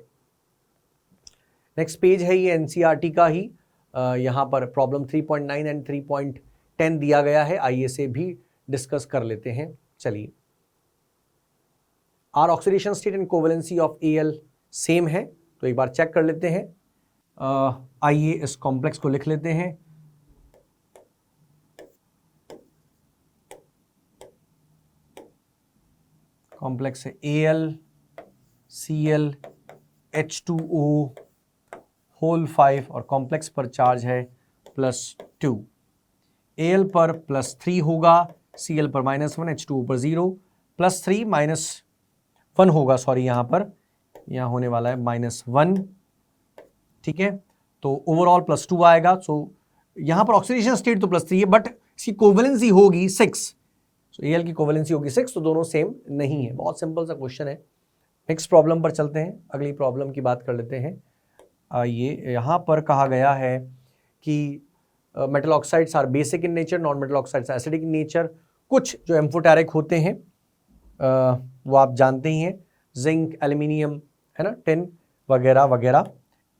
नेक्स्ट पेज है ये एनसीईआरटी का ही, यहाँ पर प्रॉब्लम 3.9 एंड 3.10 दिया गया है, आइए से भी डिस्कस कर लेते हैं. चलिए, are oxidation state and covalency of Al same है, तो एक बार चेक कर लेते हैं. आइए इस कॉम्प्लेक्स को लिख लेते हैं. कॉम्प्लेक्स है Al, Cl, H2O होल 5, और कॉम्प्लेक्स पर चार्ज है +2. Al पर +3 होगा, Cl पर -1, H2O पर 0, +3 -1 होगा, सॉरी यहाँ होने वाला है -1. ठीक है, तो ओवरऑल +2 आएगा. सो यहाँ पर ऑक्सीडेशन स्टेट तो +3 है, बट इसकी कोवेलेंसी होगी 6. तो Al की कोवेलेंसी होगी 6, तो दोनों सेम नहीं है. बहुत सिंपल सा क्वेश्चन है. नेक्स्ट प्रॉब्लम पर चलते हैं, अगली प्रॉब्लम की बात कर लेते हैं. ये यहाँ पर कहा गया है कि metal oxides are basic in nature, non metal oxides acidic in nature. कुछ जो एम्फोटेरिक होते हैं वो आप जानते ही हैं, जिंक, एल्यूमिनियम, है ना, टिन वगैरह वगैरह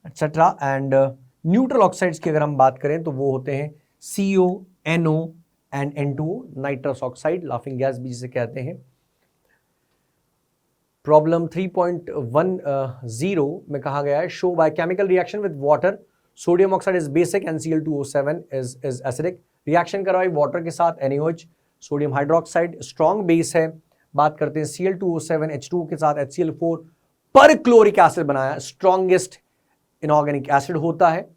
एक्सेट्रा. एंड न्यूट्रल ऑक्साइड्स की अगर हम बात करें तो वो होते हैं CO, NO and N2O, nitrous oxide, laughing gas भी जिसे कहते हैं. प्रॉब्लम 3.10 में कहा गया है, show by chemical reaction with water sodium oxide is basic and Cl2O7 is acidic. Reaction करवाई वाटर के साथ NaOH, sodium hydroxide strong base है. बात करते हैं Cl2O7 H2O के साथ HCl4 पर क्लोरिक एसिड बनाया, स्ट्रॉन्गेस्ट इनऑर्गेनिक एसिड होता है.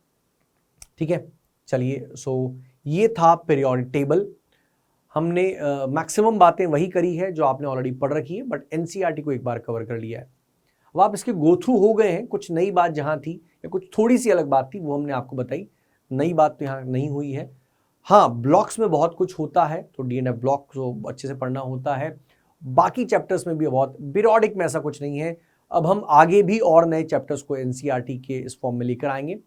ठीक है, चलिए, सो ये था पीरियोडिक टेबल. हमने मैक्सिमम बातें वही करी है जो आपने ऑलरेडी पढ़ रखी है, बट एनसीईआरटी को एक बार कवर कर लिया है. अब आप इसके गो थ्रू हो गए हैं. कुछ नई बात जहां थी या कुछ थोड़ी सी अलग बात थी वो हमने आपको बताई. नई बात तो यहाँ नहीं हुई है. हाँ, ब्लॉक्स में बहुत कुछ होता है, तो DNF ब्लॉक को अच्छे से पढ़ना होता है. बाकी चैप्टर्स में भी बहुत, पीरियोडिक में ऐसा कुछ नहीं है. अब हम आगे भी और नए चैप्टर्स को एनसीईआरटी के इस फॉर्म में लेकर आएंगे.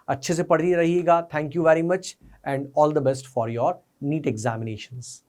अच्छे से पढ़ते रहिएगा. Thank you very much and all the best for your NEET examinations.